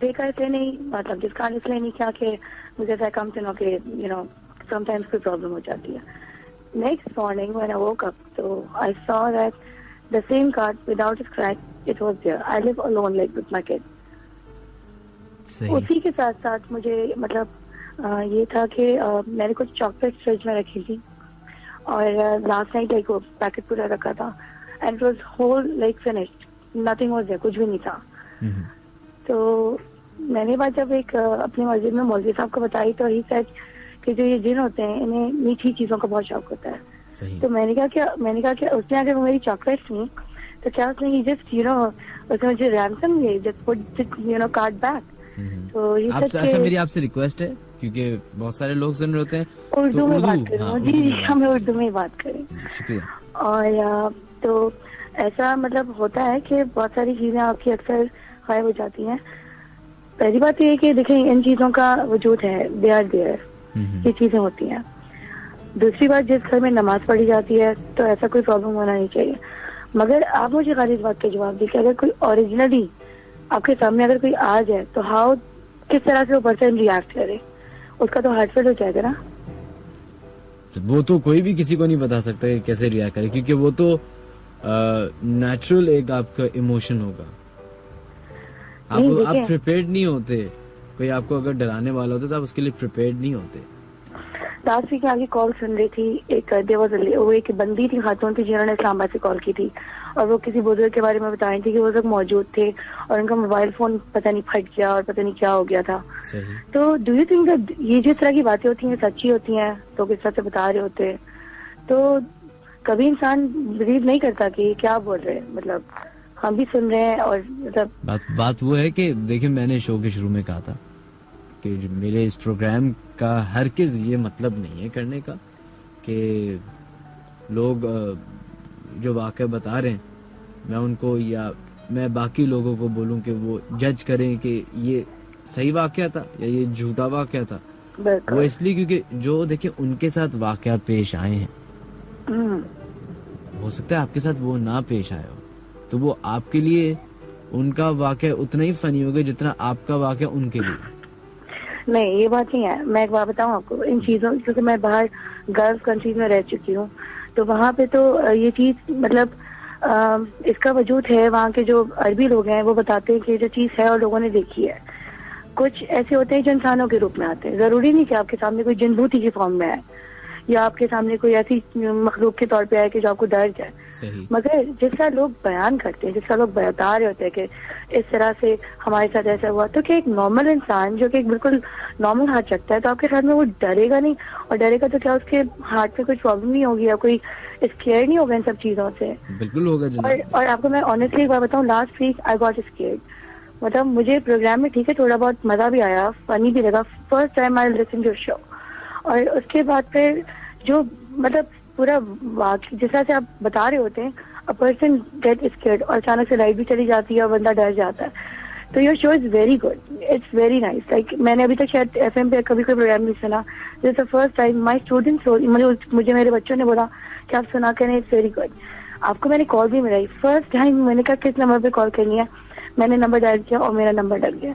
Speaker 4: देखा इसलिए नहीं, मतलब जिसका इसलिए नहीं किया कि मुझे ऐसा कम से कि यू नो समटाइम्स कोई प्रॉब्लम हो जाती है। Next morning when I woke up तो I saw that the same card without scratch it was there. I live alone like with my kid. उसी के साथ साथ मुझे मतलब ये था कि मैंने कुछ चॉकलेट फ्रिज में रखी थी और लास्ट नाइट लाइक वो पैकेट पूरा रखा था and it was whole like finished, nothing was there, कुछ भी नहीं था। तो मैंने बात जब एक अपनी मस्जिद में मौलवी साहब को बताई तो ही सेड कि जो ये जिन होते हैं इन्हें मीठी चीजों का बहुत शौक होता है।
Speaker 1: सही।
Speaker 4: तो मैंने कहा कि उसने अगर मेरी चॉकलेट थी तो क्या उसने जस्ट उसने मुझे रैंसम दिए, जस्ट पुट कार्ड बैक। तो ये
Speaker 1: अच्छा, मेरी आपसे रिक्वेस्ट है क्योंकि बहुत सारे लोग सुन रहे होते हैं,
Speaker 4: उर्दू में बात करूँ। जी, हमें उर्दू में बात करें।
Speaker 1: शुक्रिया।
Speaker 4: और तो ऐसा मतलब होता है कि बहुत सारी चीजें आपकी अक्सर गायब हो जाती हैं। पहली बात ये है कि देखें इन चीजों का वजूद है, दे आर देयर, ये चीजें होती हैं। दूसरी बात, जिस घर में नमाज पढ़ी जाती है तो ऐसा कोई प्रॉब्लम होना नहीं चाहिए। मगर आप मुझे खाली इस बात का जवाब दी कि अगर कोई ओरिजिनली आपके सामने अगर कोई आ जाए तो हाउ, किस तरह से वो पर्सन रिएक्ट करे, उसका तो हार्टफेल हो जाएगा ना।
Speaker 1: वो तो कोई भी किसी को नहीं बता सकता कि कैसे रिएक्ट करे, क्योंकि वो तो नेचुरल एक आपका इमोशन होगा। आप प्रिपेयर्ड नहीं होते। कोई आपको अगर डराने वाला होता तो आप उसके लिए प्रिपेयर्ड नहीं होते।
Speaker 4: लास्ट वीक आगे कॉल सुन रही थी, वो एक बंदी थी, खातून थी, जिन्होंने इस्लामाबाद से कॉल की थी और वो किसी बुजुर्ग के बारे में बता रही थी कि वो लोग मौजूद थे और उनका मोबाइल फोन पता नहीं फट गया और पता नहीं क्या हो गया था।
Speaker 1: सही।
Speaker 4: तो डू यू थिंक दैट ये जिस तरह की बातें होती हैं सच्ची होती हैं, तो किस तरह से बता रहे होते हैं, तो कभी इंसान बिलीव नहीं करता कि क्या बोल रहे हैं, मतलब हम भी सुन रहे हैं। और मतलब
Speaker 1: बात वो है कि देखिए, मैंने शो के शुरू में कहा था कि मेरे इस प्रोग्राम का हरगिज ये मतलब नहीं है करने का कि लोग जो वाकया बता रहे हैं मैं उनको या मैं बाकी लोगों को बोलूं कि वो जज करें कि ये सही वाकया था या ये झूठा वाकया था। वो इसलिए क्योंकि जो देखिए उनके साथ वाकयात पेश आए हैं, हो सकता है आपके साथ वो ना पेश आए हो, तो वो आपके लिए उनका वाकया उतना ही फनी होगा जितना आपका वाकया उनके लिए।
Speaker 4: नहीं, ये बात नहीं है। मैं एक बात बताऊं आपको, इन चीजों, क्योंकि मैं बाहर गल्फ कंट्रीज में रह चुकी हूँ, तो वहाँ पे तो ये चीज मतलब इसका वजूद है। वहाँ के जो अरबी लोग हैं वो बताते हैं कि जो चीज है और लोगों ने देखी है। कुछ ऐसे होते हैं जो इंसानों के रूप में आते हैं, जरूरी नहीं कि आपके सामने कोई जिनभूती की फॉर्म में आए या आपके सामने कोई ऐसी मखलूक के तौर पे आए कि जो आपको डर जाए।
Speaker 1: सही।
Speaker 4: मगर जिस तरह लोग बयान करते हैं, जिस तरह लोग बता रहे होते हैं कि इस तरह से हमारे साथ ऐसा हुआ, तो क्या एक नॉर्मल इंसान जो कि एक बिल्कुल नॉर्मल हार्ट रखता है, तो आपके साथ में वो डरेगा नहीं? और डरेगा तो क्या उसके हार्ट में कुछ प्रॉब्लम नहीं होगी या कोई स्केयर नहीं होगा इन सब चीजों से?
Speaker 1: बिल्कुल होगा।
Speaker 4: और आपको मैं ऑनेस्टली एक बात बताऊँ, last week I got scared. मतलब मुझे प्रोग्राम में ठीक है थोड़ा बहुत मजा भी आया, फनी भी लगा, first time I listen to show. और उसके बाद फिर जो मतलब पूरा वाकई जिस तरह से आप बता रहे होते हैं, अ पर्सन गेट स्केयर्ड और अचानक से लाइट भी चली जाती है और बंदा डर जाता है। तो your show is very good, it's very nice. Like मैंने अभी तक शायद FM पे कभी कोई प्रोग्राम नहीं सुना। This is the first time my students, मुझे मेरे बच्चों ने बोला कि आप सुना के नहीं, इट्स वेरी गुड। आपको मैंने कॉल भी मिलाई फर्स्ट टाइम। मैंने कहा किस नंबर पे कॉल करनी है, मैंने नंबर डायल किया और मेरा नंबर लग गया।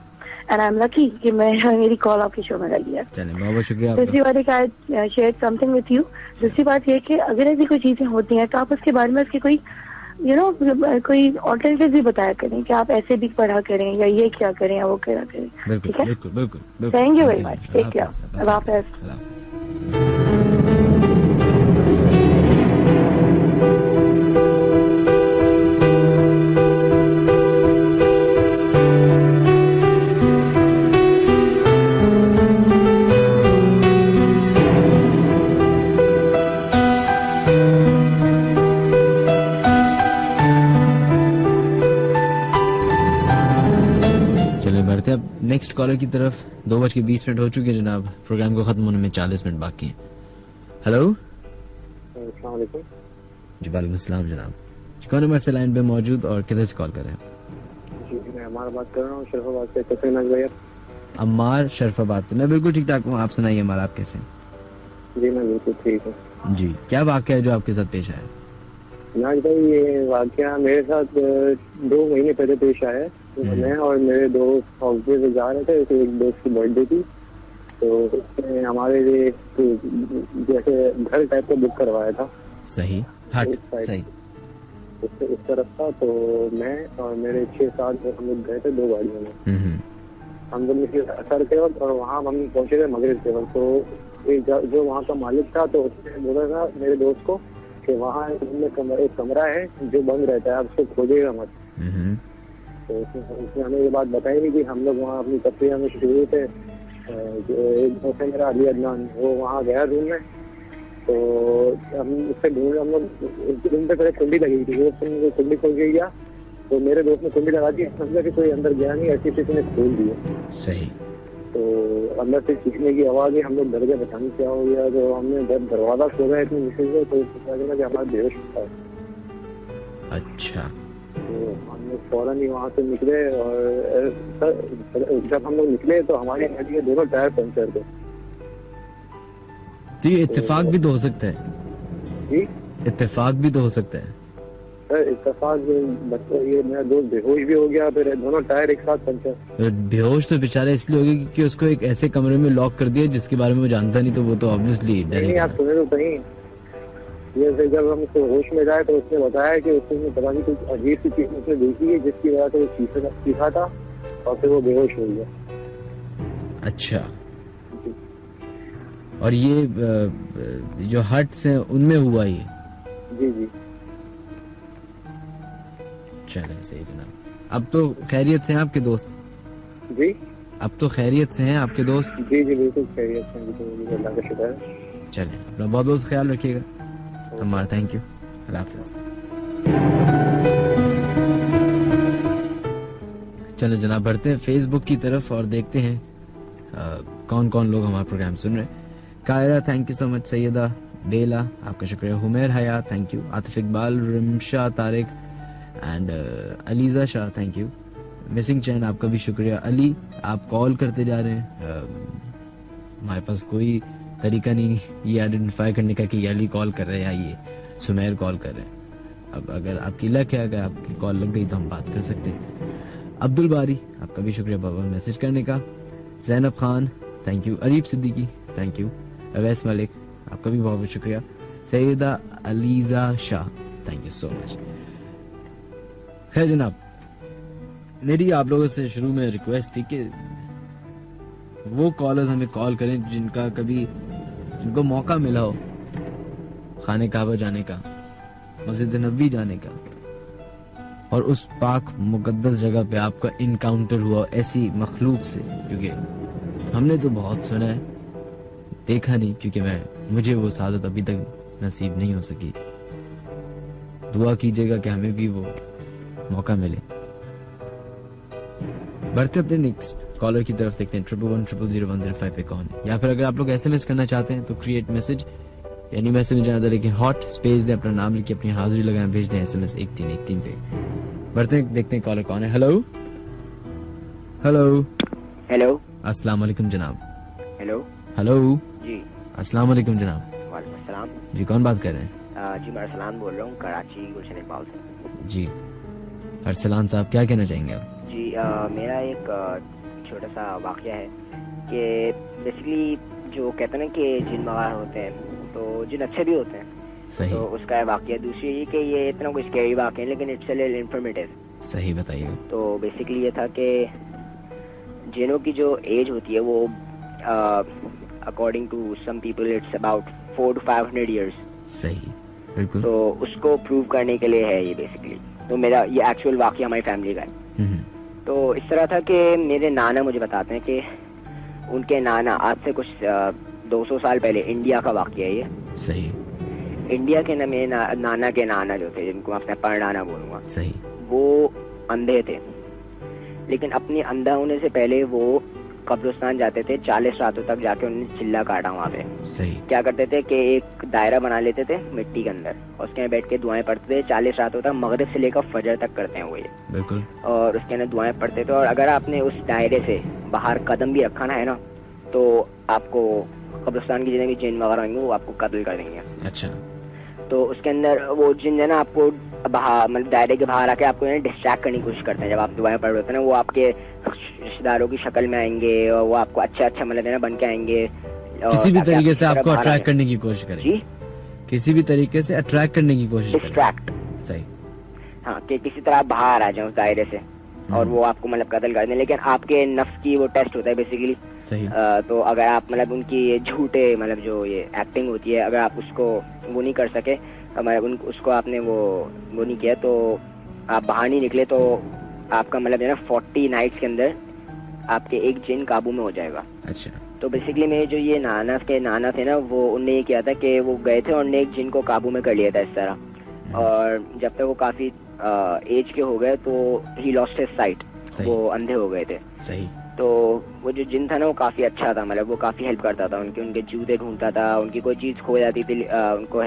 Speaker 4: एंड आई एम लकी कि मेरी कॉल आपके शो में लगी है।
Speaker 1: चलिए, बहुत शुक्रिया।
Speaker 4: दूसरी बात है कि I share something with you. दूसरी बात ये कि अगर ऐसी कोई चीजें होती हैं तो आप उसके बारे में उसकी कोई कोई ऑल्टरनेटिव भी बताया करें कि आप ऐसे भी पढ़ा करें या ये क्या करें या वो क्या करें। ठीक है,
Speaker 1: बिल्कुल।
Speaker 4: Thank you very much. Take care. अल्लाह हाफ़िज़।
Speaker 1: नेक्स्ट कॉलर की तरफ 2:20 हो चुके जनाब। प्रोग्राम को खत्म होने में 40 मिनट बाकी हैं। हेलो,
Speaker 5: अस्सलाम वालेकुम।
Speaker 1: जी वालेकुम सलाम जनाब। कौन नंबर से लाइन पे मौजूद और किधर से कॉल कर रहे हैं?
Speaker 5: जी मैं अम्मार बात कर रहा हूँ, शरफाबाद से। कैसे हैं भैया?
Speaker 1: अम्मार शरफाबाद से। मैं बिल्कुल ठीक ठाक हूँ, आप सुनाइए अम्मार, आप कैसे हैं?
Speaker 5: जी मैं बिल्कुल ठीक हूँ।
Speaker 1: जी, क्या वाकया है जो आपके साथ पेश आया?
Speaker 5: नाज भाई, ये वाकया मेरे साथ 2 महीने पहले पेश आया है। तो मैं और मेरे दोस्त हॉस्पिटल से जा रहे थे, तो एक दोस्त की बर्थडे थी, तो उसने हमारे लिए जैसे घर टाइप का बुक करवाया था।
Speaker 1: सही, हट सही।
Speaker 5: उस तरफ था, तो मैं और मेरे 6-7 हम लोग गए थे 2 गाड़ियों में। हम लोग निकले असर के वक्त और वहाँ हम पहुंचे थे मगरिब के वक्त। तो जो वहाँ का मालिक था, तो उसने बोला था मेरे दोस्त को कि वहाँ एक कमरा है जो बंद रहता है, आप उसको खोजेगा मत। तो उसने हमें ये बात बताई नहीं कि हम लोग वहाँ अपनी तस्वीर में शुरू थे। जो एक दोस्त है मेरा अली अदनान, वो वहाँ गया ढूंढने, तो हम उससे ढूंढ, हम लोग रूम पे पहले कुंडी लगी थी, वो कुंडी खोल के गया, तो मेरे दोस्त ने कुंडी लगा दी, समझा कि कोई अंदर गया नहीं, ऐसी किसी ने खोल दिया।
Speaker 1: सही।
Speaker 5: तो अंदर से चीखने की आवाज है, हम लोग डर गए, पता नहीं क्या हो गया। तो हमने जब दरवाजा खोला इतनी मुश्किल से, तो पता चला कि हमारा बेहोश था।
Speaker 1: अच्छा।
Speaker 5: तो हम लोग फौरन ही वहाँ से निकले, और जब हम लोग निकले तो हमारी गाड़ी के दोनों टायर पंचर थे।
Speaker 1: तो ये इत्तेफाक भी तो हो सकता है
Speaker 5: जी,
Speaker 1: इत्तेफाक भी तो हो सकता है
Speaker 5: सर। इत्तेफाक ये मेरा दोस्त बेहोश भी हो गया, फिर दोनों टायर एक साथ पंचर।
Speaker 1: बेहोश तो बेचारा इसलिए हो गया क्योंकि उसको एक ऐसे कमरे में लॉक कर दिया जिसके बारे में वो जानता नहीं, तो वो तो ऑब्वियसली डरेगा।
Speaker 5: आप सुने तो सही, ये फिर जब हम उसको होश में जाए तो उसने बताया कि उसने पता नहीं कुछ अजीब सी चीज उसने देखी है जिसकी वजह से वो चीखा था और फिर वो बेहोश हो गया।
Speaker 1: अच्छा। और ये जो हट्स हैं उनमें हुआ ये?
Speaker 5: जी जी।
Speaker 1: चले सही जनाब। अब तो खैरियत से हैं आपके दोस्त?
Speaker 5: जी,
Speaker 1: अब तो खैरियत से हैं आपके दोस्त?
Speaker 5: जी जी बिल्कुल खैरियत से हैं, अल्लाह का शुक्र है।
Speaker 1: चले, अपना बहुत बहुत ख्याल रखिएगा। हमारा थैंक यू, अल्लाह हाफिज़। चलो जनाब, बढ़ते हैं फेसबुक की तरफ और देखते हैं कौन कौन लोग हमारा प्रोग्राम सुन रहे हैं। Kaira thank you so much, Syeda Bela आपका शुक्रिया, Humair Hayat thank you, Atif Iqbal, Rimsha Tariq and Aliza Shah thank you, missing chain आपका भी शुक्रिया। अली आप कॉल करते जा रहे हैं, हमारे पास कोई तरीका नहीं ये आइडेंटिफाई करने का कि ये अली कॉल कर रहे हैं या ये सुमेर कॉल कर रहे हैं। अब अगर आपकी लक है, अगर आपकी कॉल लग गई तो हम बात कर सकते हैं। अब्दुल बारी आपका भी शुक्रिया बाबा मैसेज करने का। Zainab Khan thank you, Areeb Siddiqui thank you, Awais Malik आपका भी बहुत बहुत शुक्रिया, Syeda Aliza Shah thank you so much. खैर जनाब, मेरी आप लोगों से शुरू में रिक्वेस्ट थी कि वो कॉलर्स हमें कॉल करें जिनको मौका मिला हो खाने काबा जाने का, मस्जिद नबी जाने का, और उस पाक मुकद्दस जगह पे आपका इनकाउंटर हुआ ऐसी मखलूक से, क्योंकि हमने तो बहुत सुना है, देखा नहीं, क्योंकि मुझे वो सादत अभी तक नसीब नहीं हो सकी। दुआ कीजिएगा कि हमें भी वो मौका मिले। बढ़ते अपने नेक्स्ट कॉलर की तरफ, देखते हैं 11100105 पे कौन है, या फिर अगर आप लोग SMS करना चाहते हैं तो क्रिएट मैसेज, यानी मैसेज नहीं जाना लेकिन हॉट स्पेस दे, अपना नाम लिखिए, अपनी हाजिरी लगाना, भेज दें SMS 1313 पे। बढ़ते हैं, देखते हैं कॉलर कौन है। हेलो हेलो
Speaker 6: हेलो,
Speaker 1: अस्सलाम वालेकुम जनाब।
Speaker 6: हेलो
Speaker 1: हेलो
Speaker 6: जी,
Speaker 1: अस्सलाम वालेकुम जनाब।
Speaker 6: वालेकुम अस्सलाम
Speaker 1: जी, कौन बात कर रहे हैं?
Speaker 6: जी मैं अरसलान बोल रहा हूँ, कराची गुलशन इकबाल से।
Speaker 1: जी अरसलान साहब, क्या कहना चाहेंगे आप?
Speaker 6: जी मेरा एक छोटा सा वाकया है कि बेसिकली जो कहते हैं ना कि जिन वगैरह होते हैं, तो जिन अच्छे भी होते हैं,
Speaker 1: सही,
Speaker 6: तो उसका वाकया। दूसरी ये कि ये इतना कुछ स्कैरी वाकया है, लेकिन इट्स अ लिटिल इंफॉर्मेटिव।
Speaker 1: सही बताइए।
Speaker 6: तो बेसिकली ये था कि जिनों की जो एज होती है वो according to some people it's about 400 to 500 years।
Speaker 1: सही, बिल्कुल।
Speaker 6: तो उसको प्रूव करने के लिए है ये बेसिकली। तो मेरा ये एक्चुअल वाकया हमारी फैमिली का है। तो इस तरह था कि मेरे नाना मुझे बताते हैं कि उनके नाना आज से कुछ 200 साल पहले, इंडिया का वाकया है ये।
Speaker 1: सही।
Speaker 6: इंडिया के मेरे नाना के नाना जो थे, जिनको मैं अपने परनाना बोलूंगा,
Speaker 1: सही,
Speaker 6: वो अंधे थे, लेकिन अपनी अंधा होने से पहले वो कब्रिस्तान जाते थे, 40 रातों तक जाके उन्होंने चिल्ला काटा वहाँ पे।
Speaker 1: सही।
Speaker 6: क्या करते थे कि एक दायरा बना लेते थे मिट्टी के अंदर, और उसके अंदर बैठ के दुआएं पढ़ते थे 40 रातों तक, मगरिब से लेकर फजर तक करते हैं वो ये।
Speaker 1: बिल्कुल।
Speaker 6: और उसके अंदर दुआएं पढ़ते थे, और अगर आपने उस दायरे से बाहर कदम भी रखा ना है ना, तो आपको कब्रिस्तान की जितने भी जिन वगैरह होंगे वो आपको कत्ल कर देंगे।
Speaker 1: अच्छा।
Speaker 6: तो उसके अंदर वो जिन है ना, आपको बाहर मतलब दायरे के बाहर आके आपको डिस्ट्रैक्ट करने की कोशिश करते हैं। जब आप दुआएं पढ़ रहे होते हैं ना, वो आपके रिश्तेदारों की शक्ल में आएंगे और वो आपको अच्छा मतलब ना बन के आएंगे,
Speaker 1: किसी भी तरीके से आपको अट्रैक्ट करने की कोशिश करेंगे।
Speaker 6: जी,
Speaker 1: किसी भी तरीके से अट्रैक्ट करने की कोशिश करेंगे।
Speaker 6: डिस्ट्रैक्ट।
Speaker 1: सही।
Speaker 6: हाँ, कि किसी तरह बाहर आ जाए उस दायरे से और वो आपको मतलब कत्ल कर दें। लेकिन आपके नफ्स की वो टेस्ट होता है बेसिकली
Speaker 1: सही।
Speaker 6: तो अगर आप मतलब उनकी ये झूठे मतलब जो ये एक्टिंग होती है, अगर आप उसको वो नहीं कर सके, मतलब उसको आपने वो नहीं किया, तो आप बाहर नहीं निकले, तो आपका मतलब है ना 40 नाइट्स के अंदर आपके एक जिन काबू में हो जाएगा।
Speaker 1: अच्छा।
Speaker 6: तो बेसिकली मेरे जो ये नाना थे ना, वो उनने ये किया था कि वो गए थे और उन्होंने एक जिन को काबू में कर लिया था इस तरह। और जब तक वो काफी एज के हो गए तो ही लॉस्ट हिज साइट, वो अंधे हो गए थे।
Speaker 1: सही।
Speaker 6: तो वो जो जिन था ना वो काफी अच्छा था, मतलब वो काफी हेल्प करता था, उनके जूते ढूंढता था, उनकी कोई चीज खो जाती थी उनको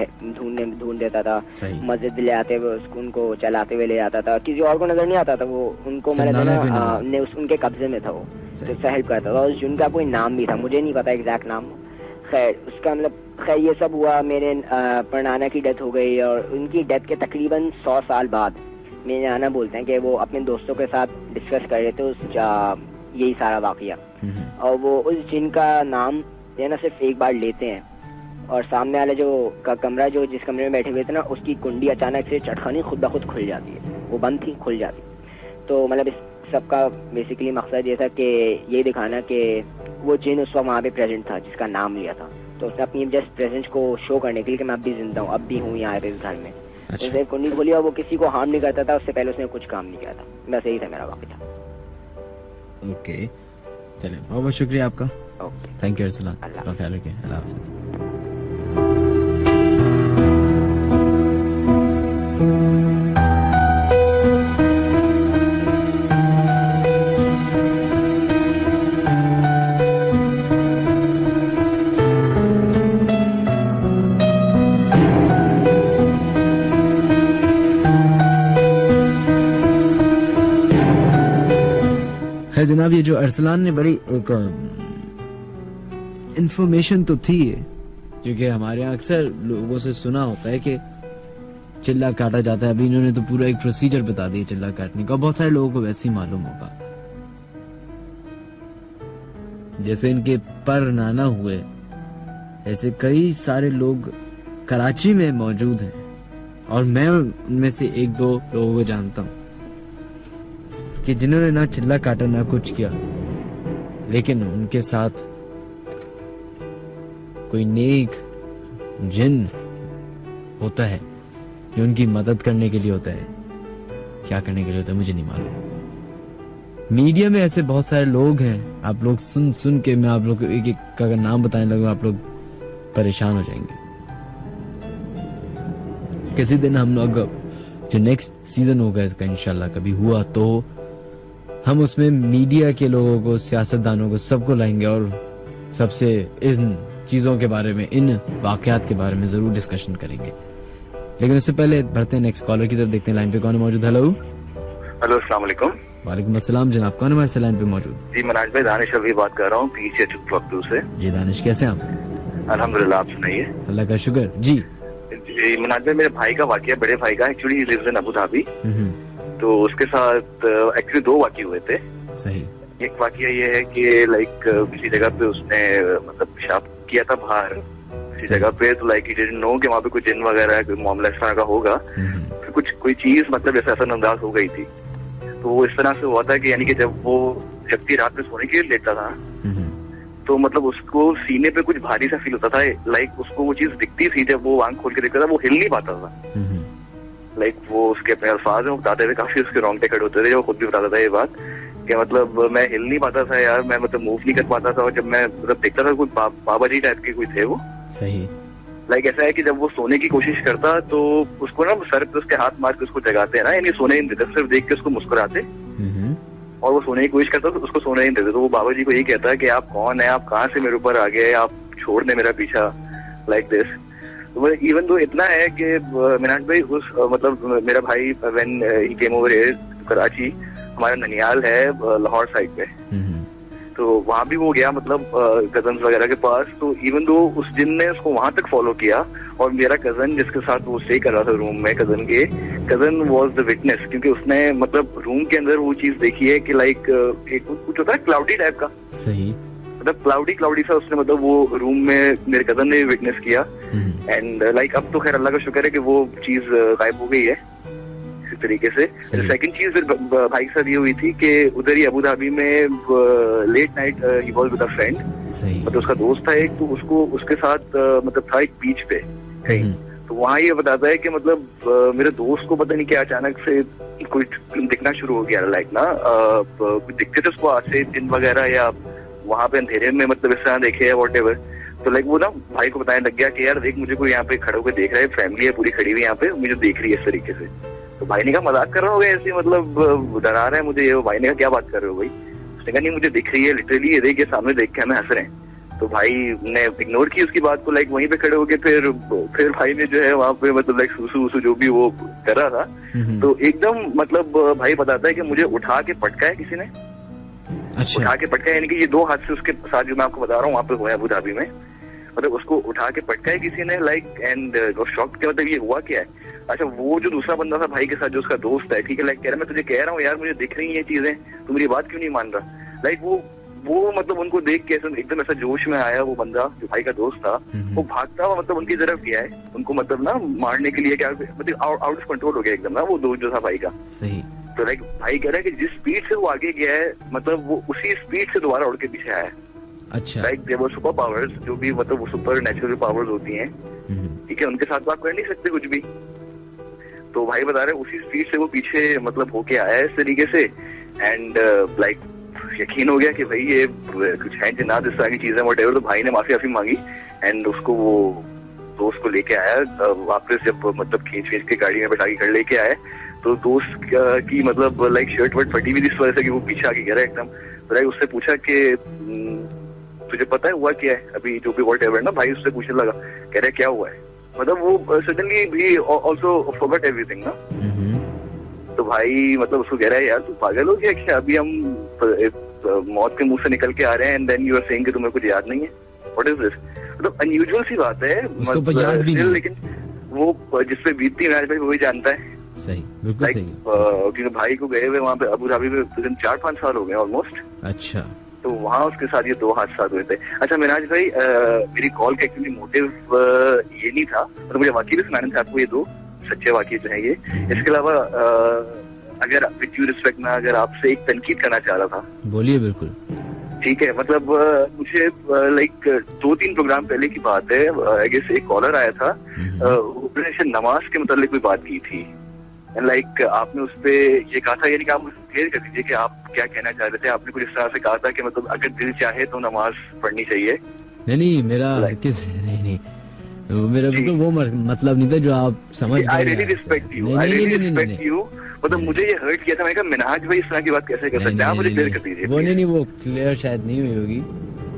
Speaker 6: ढूंढ देता था, मस्जिद ले आते हुए उनको चलाते हुए ले आता था, किसी और को नजर नहीं आता था, वो उनको मतलब उनके कब्जे में था वो, तो उससे हेल्प करता था। और जिनका कोई नाम भी था, मुझे नहीं पता एग्जैक्ट नाम। खैर उसका मतलब खैर ये सब हुआ, मेरे परनाना की डेथ हो गई, और उनकी डेथ के तकरीबन 100 साल बाद मेरे नाना बोलते हैं कि वो अपने दोस्तों के साथ डिस्कस कर रहे थे यही सारा वाकया, और वो उस जिन का नाम है ना सिर्फ एक बार लेते हैं, और सामने वाला जो कमरा जो जिस कमरे में बैठे हुए थे ना, उसकी कुंडी अचानक से चटखानी खुद ब खुद खुल जाती है, वो बंद थी खुल जाती। तो मतलब इस सबका बेसिकली मकसद ये था कि ये दिखाना कि वो जिन उस वक्त वहाँ पे प्रेजेंट था जिसका नाम लिया था, तो उसने अपनी जस्ट प्रेजेंस को शो करने के लिए कि मैं अब भी जिंदा हूँ, अब भी हूँ यहाँ पे इस घर में।
Speaker 1: अच्छा।
Speaker 6: तो कुंडी खोली और वो किसी को हार्म नहीं करता था, उससे पहले उसने कुछ काम नहीं किया था। बस यही था मेरा वाकया।
Speaker 1: ओके, चलिए बहुत बहुत शुक्रिया आपका।
Speaker 6: ओके,
Speaker 1: थैंक यू अरसलान, अपना ख्याल रखिए, अल्लाह हाफिज़। जनाब, ये जो अरसलान ने बड़ी एक इंफॉर्मेशन तो थी, क्योंकि हमारे यहाँ अक्सर लोगों से सुना होता है कि चिल्ला काटा जाता है। अभी इन्होंने तो पूरा एक प्रोसीजर बता दिया चिल्ला काटने का, बहुत सारे लोगों को वैसे ही मालूम होगा। जैसे इनके पर नाना हुए, ऐसे कई सारे लोग कराची में मौजूद हैं, और मैं उनमें से एक दो लोगों को जानता हूं कि जिन्होंने ना चिल्ला काटा ना कुछ किया, लेकिन उनके साथ कोई नेक जिन होता है जो उनकी मदद करने के लिए होता है। क्या करने के लिए होता है मुझे नहीं मालूम। मीडिया में ऐसे बहुत सारे लोग हैं, आप लोग सुन के मैं आप लोग को एक एक अगर नाम बताने लगूं आप लोग परेशान हो जाएंगे। किसी दिन हम लोग जो नेक्स्ट सीजन होगा इसका इंशाल्लाह कभी हुआ तो हम उसमें मीडिया के लोगों को, सियासतदानों को, सबको लाएंगे और सबसे इन चीजों के बारे में, इन वाकयात के बारे में जरूर डिस्कशन करेंगे। लेकिन इससे पहले बढ़ते हैं नेक्स्ट कॉलर की तरफ, देखते हैं लाइन पे कौन मौजूद। हेलो
Speaker 3: हेलो, अस्सलाम वालेकुम।
Speaker 1: वालेकुम अस्सलाम जनाब, कौन हमारे लाइन पे मौजूद?
Speaker 3: जी मनाज भाई, दानिश अभी बात कर रहा हूँ पीछे टू से। जी
Speaker 1: दानिश, कैसे आप?
Speaker 3: अल्हम्दुलिल्लाह, आप सुनाइए।
Speaker 1: अल्लाह का शुक्र। जी
Speaker 3: मनाज भाई, मेरे भाई का वाकया, बड़े भाई का, actually he lives in Abu Dhabi, तो उसके साथ एक्चुअली 2 वाकये हुए थे।
Speaker 1: सही।
Speaker 3: एक वाकया ये है कि लाइक किसी जगह पे उसने मतलब पेशाब किया था बाहर किसी जगह पे, तो लाइक ही डिडंट नो कि वहाँ पे कोई जिन वगैरह कोई मामला इस तरह का होगा, फिर कुछ कोई चीज मतलब जैसे असरअंदाज हो गई थी। तो वो इस तरह से हुआ था कि यानी कि जब वो व्यक्ति रात में सोने के लिए लेटता था तो मतलब उसको सीने पे कुछ भारी सा फील होता था, लाइक उसको वो चीज दिखती थी, जब वो आंख खोल के देखता था वो हिल नहीं पाता था। लाइक वो उसके अपने अल्फाज में बताते थे, काफी उसके रोंगटे खड़े होते थे, वो खुद भी बताता था ये बात कि मतलब मैं हिल नहीं पाता था यार, मैं मतलब मूव नहीं कर पाता था, और जब मैं मतलब देखता था कोई बाबा जी टाइप के कोई थे वो।
Speaker 1: सही।
Speaker 3: लाइक ऐसा है कि जब वो सोने की कोशिश करता तो उसको ना सर पे उसके हाथ मार के उसको जगाते हैं ना, यानी सोने नहीं देते, सिर्फ देख के उसको मुस्कुराते, और वो सोने की कोशिश करता तो उसको सोने नहीं देते। तो वो बाबा जी को यही कहता है कि आप कौन है, आप कहाँ से मेरे ऊपर आ गए, आप छोड़ दे मेरा पीछा, लाइक दिस। तो इवन तो इतना है कि मिनाज भाई उस मतलब मेरा भाई when he came over here Karachi, हमारा ननियाल है लाहौर साइड पे, तो वहां भी वो गया मतलब कजन्स वगैरह के पास। तो इवन दो उस जिन ने उसको वहां तक फॉलो किया, और मेरा कजन जिसके साथ वो स्टे कर रहा था रूम में, कजन वाज द विटनेस, क्योंकि उसने मतलब रूम के अंदर वो चीज देखी है कि लाइक एक कुछ होता है क्लाउडी टाइप का।
Speaker 1: सही।
Speaker 3: मतलब क्लाउडी सा उसने मतलब वो रूम में मेरे कजन ने विटनेस किया। एंड लाइक अब तो खैर अल्लाह का शुक्र है कि वो चीज गायब हो गई है, इसी तरीके से। सेकंड चीज फिर भाई के साथ ये हुई थी कि उधर ही अबू धाबी में late night he was with a friend, मतलब उसका दोस्त था एक, तो उसको उसके साथ मतलब था एक बीच पे कहीं, तो वहाँ ये बताता है कि मतलब मेरे दोस्त को पता नहीं क्या अचानक से कुछ दिखना शुरू हो गया, लाइक ना कुछ दिखते थे उसको आज से दिन वगैरह, या वहाँ पे अंधेरे में मतलब इस तरह देखे या वॉट एवर। तो लाइक वो ना भाई को बताने लग गया कि यार देख मुझे कोई यहाँ पे खड़े होकर देख रहा है, फैमिली है पूरी खड़ी हुई यहाँ पे, मुझे देख रही है इस तरीके से। तो भाई ने कहा मजाक कर रहा होगा ऐसे, मतलब डरा रहा है मुझे ये। भाई ने कहा क्या बात कर रहे हो भाई? उसने कहा नहीं मुझे दिख रही है लिटरली, ये देख के सामने देख के हमें हंस रहे हैं। तो भाई ने इग्नोर की उसकी बात को, लाइक वहीं पे खड़े हो गए। फिर भाई ने जो है वहाँ पे मतलब लाइक सुसु जो भी वो कर रहा था, तो एकदम मतलब भाई बताता है कि मुझे उठा के पटका है किसी ने। अच्छा। उठा के पटका है, यानी कि ये 2 हाथ से उसके साथ जो मैं आपको बता रहा हूँ वहाँ पे हुआ है अबू धाबी में, मतलब उसको उठा के पटका है किसी ने, लाइक एंड शॉक के मतलब ये हुआ क्या है। अच्छा वो जो दूसरा बंदा था भाई के साथ जो उसका दोस्त है, ठीक है, लाइक कह रहा मैं तुझे कह रहा हूँ यार मुझे दिख रही है चीजें, तू मेरी बात क्यों नहीं मान रहा। लाइक वो मतलब उनको देख के एकदम ऐसा जोश में आया वो बंदा जो भाई का दोस्त था, वो भागता हुआ मतलब उनकी तरफ गया है, उनको मतलब ना मारने के लिए, क्या मतलब आउट ऑफ कंट्रोल हो गया एकदम ना वो दोस्त जो था भाई का।
Speaker 1: सही।
Speaker 3: तो लाइक भाई कह रहा है कि जिस स्पीड से वो आगे गया है, मतलब वो उसी स्पीड से दोबारा उड़ के पीछे आया।
Speaker 1: अच्छा।
Speaker 3: Like there were super powers, जो भी मतलब वो सुपर नेचुरल पावर्स होती हैं, ठीक है, उनके साथ तो आप कर नहीं सकते कुछ भी। तो भाई बता रहे उसी स्पीड से वो पीछे मतलब होके आया है इस तरीके से, एंड लाइक यकीन हो गया कि भाई ये कुछ है जनाब इस तरह की चीजें वॉट एवर। तो भाई ने माफी मांगी एंड उसको वो दोस्त को लेके आया वापस, जब मतलब खींच के गाड़ी में बैठा के घर लेके आए, तो दोस्त की मतलब लाइक शर्ट वर्ट फटी हुई थी इस वजह से कि वो पीछे आके गिरा एकदम। तो लाइक उससे पूछा कि तुझे पता है हुआ क्या है अभी, जो भी वॉट एवर ना। भाई उससे पूछने लगा, कह रहे क्या हुआ है, मतलब वो सडनली भी ऑल्सो फॉरगॉट एवरीथिंग ना। तो भाई मतलब उसको कह रहा है यार तू पागल हो गया क्या, अभी हम मौत के मुंह से निकल के आ रहे हैं and then you are saying कि तुम्हें कुछ याद नहीं है, व्हाट इज दिस। मतलब अनयूजुअल सी बात है, लेकिन वो जिसपे बीतती है भाई वही जानता है।
Speaker 1: सही, बिल्कुल सही।
Speaker 3: क्योंकि भाई को गए हुए वहाँ पे अबू धाबी में 4-5 साल हो गए ऑलमोस्ट।
Speaker 1: अच्छा।
Speaker 3: तो वहाँ उसके साथ ये 2 हादसा हुए थे। अच्छा मिनाज भाई, मेरी कॉल का एक्चुअली मोटिव ये नहीं था, मतलब मुझे वाकई भी सुनाने थे आपको ये 2 सच्चे वाकई जो है ये। इसके अलावा अगर विद ड्यू रिस्पेक्ट मैं अगर आपसे एक तनकीद करना चाह रहा था।
Speaker 1: बोलिए। बिल्कुल
Speaker 3: ठीक है। मतलब मुझे लाइक 2-3 प्रोग्राम पहले की बात है, आई गेस एक कॉलर आया था, उसने नमाज के मतलब कोई बात की थी, लाइक आपने उस पे ये कहा था, यानी कि आप क्लियर कर दीजिए कि आप क्या कहना चाह रहे थे। आपने कुछ इस तरह से कहा था कि मतलब अगर दिल चाहे तो नमाज पढ़नी चाहिए।
Speaker 1: नहीं मेरा नहीं मेरा बिल्कुल वो मतलब नहीं था जो आप समझ गए।
Speaker 3: आई रियली रिस्पेक्ट यू, मतलब मुझे ये हर्ट किया था। मैं कहा मिनहाज भाई इस तरह की बात कैसे कर सकते हैं, आप मुझे क्लियर कर दीजिए।
Speaker 1: वो नहीं वो क्लियर शायद नहीं हुई होगी,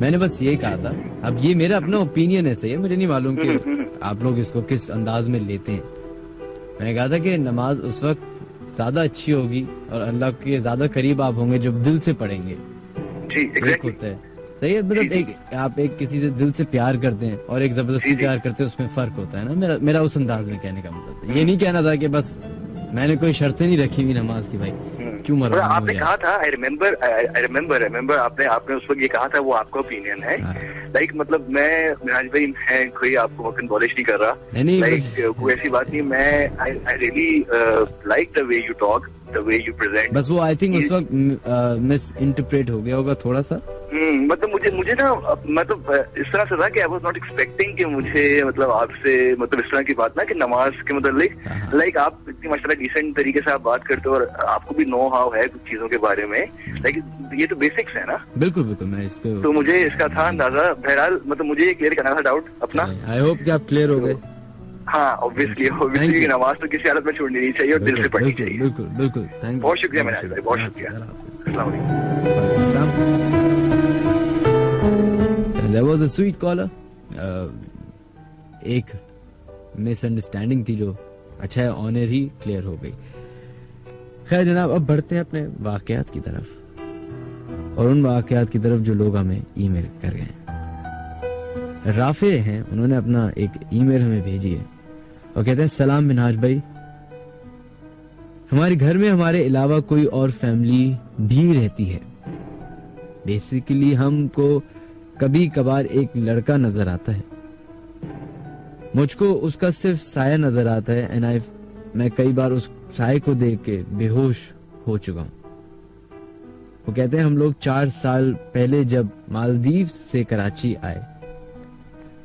Speaker 1: मैंने बस यही कहा था। अब ये मेरा अपना ओपिनियन है, सही है, मुझे नहीं मालूम कि आप लोग इसको किस अंदाज में लेते हैं। मैंने कहा था कि नमाज उस वक्त ज्यादा अच्छी होगी और अल्लाह के ज्यादा करीब आप होंगे जब दिल से पढ़ेंगे। एक होता है, सही है, मतलब आप एक किसी से दिल से प्यार करते हैं और एक जबरदस्ती प्यार करते हैं, उसमें फर्क होता है ना। मेरा उस अंदाज में कहने का मतलब ये नहीं कहना था कि बस मैंने कोई शर्तें नहीं रखी हुई नमाज की, भाई क्यों मर।
Speaker 3: आपने कहा था, आई रिमेम्बर आपने उस वक्त ये कहा था, वो आपका ओपिनियन है। लाइक मतलब मैं मिनहाज भाई मैं कोई आपको एनकरेज नहीं कर रहा, लाइक कोई ऐसी बात नहीं। मैं I really like the way you talk, the way you present.
Speaker 1: बस वो आई थिंक उस वक्त मिस इंटरप्रेट हो गया होगा थोड़ा सा।
Speaker 3: मतलब मुझे ना मतलब इस तरह से था कि आई वाज नॉट एक्सपेक्टिंग कि मुझे मतलब आपसे मतलब इस तरह की बात ना कि नमाज के मतलब लाइक आप इतनी माशाल्लाह डिसेंट तरीके से आप बात करते हो और आपको भी नो हाउ है कुछ चीजों के बारे में, लाइक ये तो बेसिक्स है ना।
Speaker 1: बिल्कुल मैं इसको
Speaker 3: तो मुझे इसका था अंदाजा। बहरहाल मतलब मुझे ये क्लियर करना था डाउट अपना।
Speaker 1: आई होप कि आप क्लियर हो गए।
Speaker 3: हाँ ऑब्वियसली नमाज तो किसी हालत में छोड़नी नहीं चाहिए और दिल से पढ़नी चाहिए।
Speaker 1: बिल्कुल थैंक यू,
Speaker 3: बहुत शुक्रिया मिनहाज भाई, बहुत शुक्रिया। अस्सलाम
Speaker 1: There was a sweet caller. एक मिसअंडरस्टैंडिंग थी जो अच्छा है ऑनर ही क्लियर हो गई। खैर जनाब, अब बढ़ते हैं अपने वाकयात की तरफ और उन वाकयात की तरफ जो लोग हमें ईमेल कर गए हैं। राफे हैं, उन्होंने अपना एक ईमेल हमें भेजी है और कहते हैं सलाम मिनहाज भाई, हमारे घर में हमारे अलावा कोई और फैमिली भी रहती है। बेसिकली हमको कभी कभार एक लड़का नजर आता है, मुझको उसका सिर्फ साया नजर आता है एंड मैं कई बार साए को देख के बेहोश हो चुका हूं। वो कहते हैं हम लोग 4 साल पहले जब मालदीव से कराची आए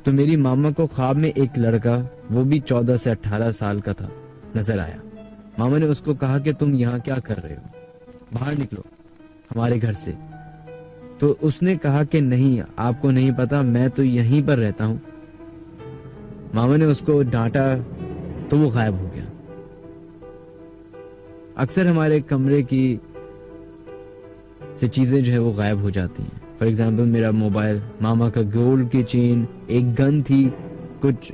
Speaker 1: तो मेरी मामा को ख्वाब में एक लड़का, वो भी 14 से 18 साल का था, नजर आया। मामा ने उसको कहा कि तुम यहाँ क्या कर रहे हो, बाहर निकलो हमारे घर से। तो उसने कहा कि नहीं, आपको नहीं पता, मैं तो यहीं पर रहता हूं। मामा ने उसको डांटा तो वो गायब हो गया। अक्सर हमारे कमरे की से चीजें जो है वो गायब हो जाती हैं। फॉर एग्जाम्पल मेरा मोबाइल, मामा का गोल्ड की चेन, एक गन थी, कुछ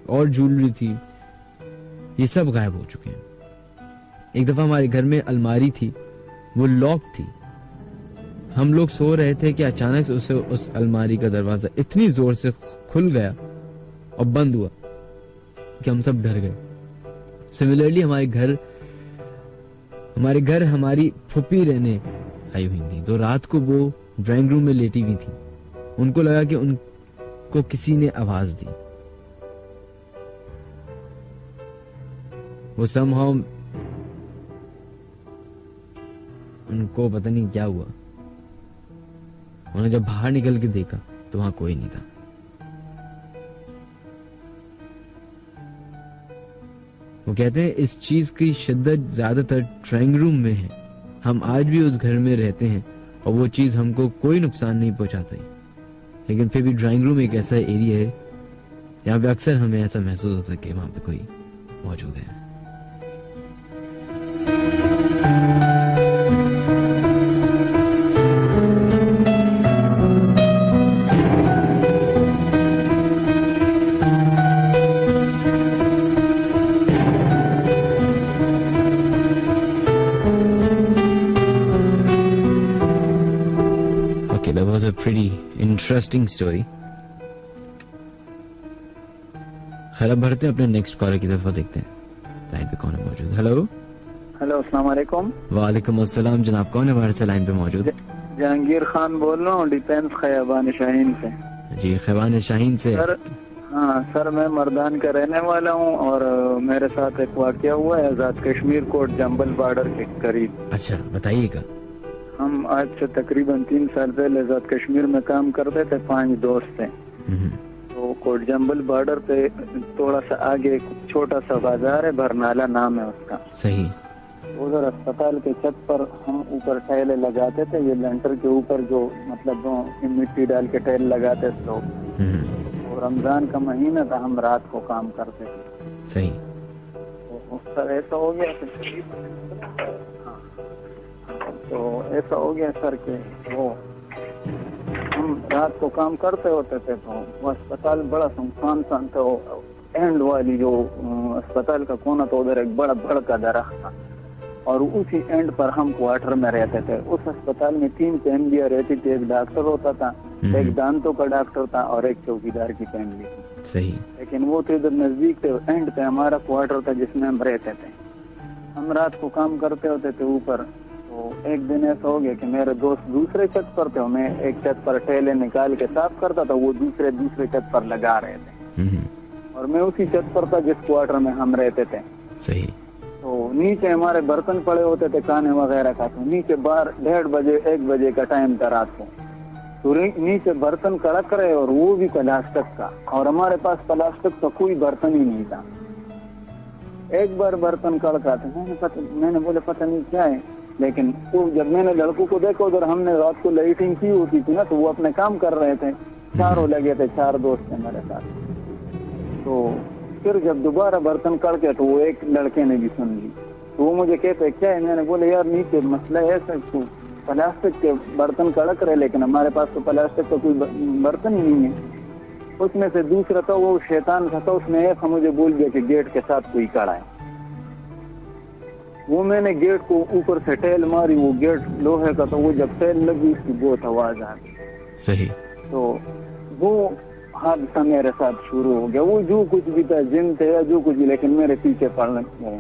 Speaker 1: और ज्वेलरी थी, ये सब गायब हो चुके हैं। एक दफा हमारे घर में अलमारी थी, वो लॉक थी। हम लोग सो रहे थे कि अचानक से उस अलमारी का दरवाजा इतनी जोर से खुल गया और बंद हुआ कि हम सब डर गए। सिमिलरली हमारे घर हमारी फुप्पी रहने आई हुई थी, तो रात को वो ड्राइंग रूम में लेटी हुई थी। उनको लगा कि उनको किसी ने आवाज दी। वो समहाउ उनको पता नहीं क्या हुआ, उन्होंने जब बाहर निकल के देखा तो वहां कोई नहीं था। वो कहते हैं इस चीज की शिद्दत ज्यादातर ड्राइंग रूम में है। हम आज भी उस घर में रहते हैं और वो चीज हमको कोई नुकसान नहीं पहुंचाती, लेकिन फिर भी ड्राइंग रूम एक ऐसा एरिया है जहाँ पे अक्सर हमें ऐसा महसूस हो सके वहां पे कोई मौजूद है। A pretty interesting story. खैर अब बढ़ते हैं अपने नेक्स्ट कॉलर की तरफ, देखते हैं लाइन पे कौन है मौजूद। हेलो
Speaker 7: अस्सलाम वालेकुम।
Speaker 1: वालेकुम अस्सलाम जनाब, कौन है हमारे से लाइन पे मौजूद?
Speaker 7: जहांगीर खान बोल रहा हूँ, डिफेंस खैबान शाहीन से।
Speaker 1: जी खैबान शाहीन से।
Speaker 7: सर हाँ सर, मैं मर्दान का रहने वाला हूँ और मेरे साथ एक वाकया हुआ है आजाद कश्मीर कोट जंबल बॉर्डर के करीब।
Speaker 1: अच्छा बताइएगा।
Speaker 7: हम आज से तकरीबन 3 साल पहले आजाद कश्मीर में काम करते थे, 5 दोस्त थे। तो कोट जंबल बॉर्डर पे थोड़ा सा आगे एक छोटा सा बाजार है, बरनाला नाम है उसका।
Speaker 1: सही।
Speaker 7: उधर अस्पताल के छत पर हम ऊपर टाइलें लगाते थे, ये लेंटर के ऊपर जो मतलब मिट्टी डाल के टाइल लगाते थे। तो रमजान का महीना था, हम रात को काम करते थे।
Speaker 1: सही।
Speaker 7: तो उस तरह ऐसा हो गया ऐसा हो गया सर कि वो हम रात को काम करते होते थे, तो वो अस्पताल बड़ा सुनसान था। वो एंड वाली जो अस्पताल का कोना था, उधर एक बड़ा का दरख्त था और उसी एंड पर हम क्वार्टर में रहते थे। उस अस्पताल में 3 फैमिलियां रहती थी, एक डॉक्टर होता था, एक दांतों का डॉक्टर था और एक चौकीदार की फैमिली थी।
Speaker 1: सही।
Speaker 7: लेकिन वो तो इधर नजदीक थे, एंड पे हमारा क्वार्टर था जिसमें हम रहते थे। हम रात को काम करते होते थे ऊपर। तो एक दिन ऐसा हो गया कि मेरे दोस्त दूसरे छत पर थे, मैं एक छत पर टेले निकाल के साफ करता था, वो दूसरे छत पर लगा रहे थे और मैं उसी छत पर था जिस क्वार्टर में हम रहते थे।
Speaker 1: सही।
Speaker 7: तो नीचे हमारे बर्तन पड़े होते थे खाने वगैरह का। तो नीचे बाहर 1:30 बजे 1 बजे का टाइम था रात को, तो नीचे बर्तन कड़क रहे और वो भी प्लास्टिक का, और हमारे पास प्लास्टिक का कोई बर्तन ही नहीं था। एक बार बर्तन कड़का था, मैंने बोले पता नहीं क्या है, लेकिन वो जब मैंने लड़कों को देखा, उधर हमने रात को लाइटिंग की होती थी ना, तो वो अपने काम कर रहे थे, चारों लगे थे, 4 दोस्त थे मेरे साथ। तो फिर जब दोबारा बर्तन कड़के तो वो एक लड़के ने भी सुन ली, तो वो मुझे कहते क्या है, मैंने बोले यार नीचे मसला है सर, तो प्लास्टिक के बर्तन कड़क रहे, लेकिन हमारे पास तो प्लास्टिक का कोई बर्तन ही नहीं है। उसमें से दूसरा था, वो शैतान था, उसने एक मुझे बोल दिया कि गेट के साथ कोई खड़ा है। वो मैंने गेट को ऊपर से टेल मारी, वो गेट लोहे का, तो वो जब टेल लगी उसकी बहुत आवाज आ गई।
Speaker 1: सही।
Speaker 7: तो वो हादसा मेरे साथ शुरू हो गया। वो जो कुछ भी था, जिन थे या जो कुछ भी, लेकिन मेरे पीछे पड़ने गए,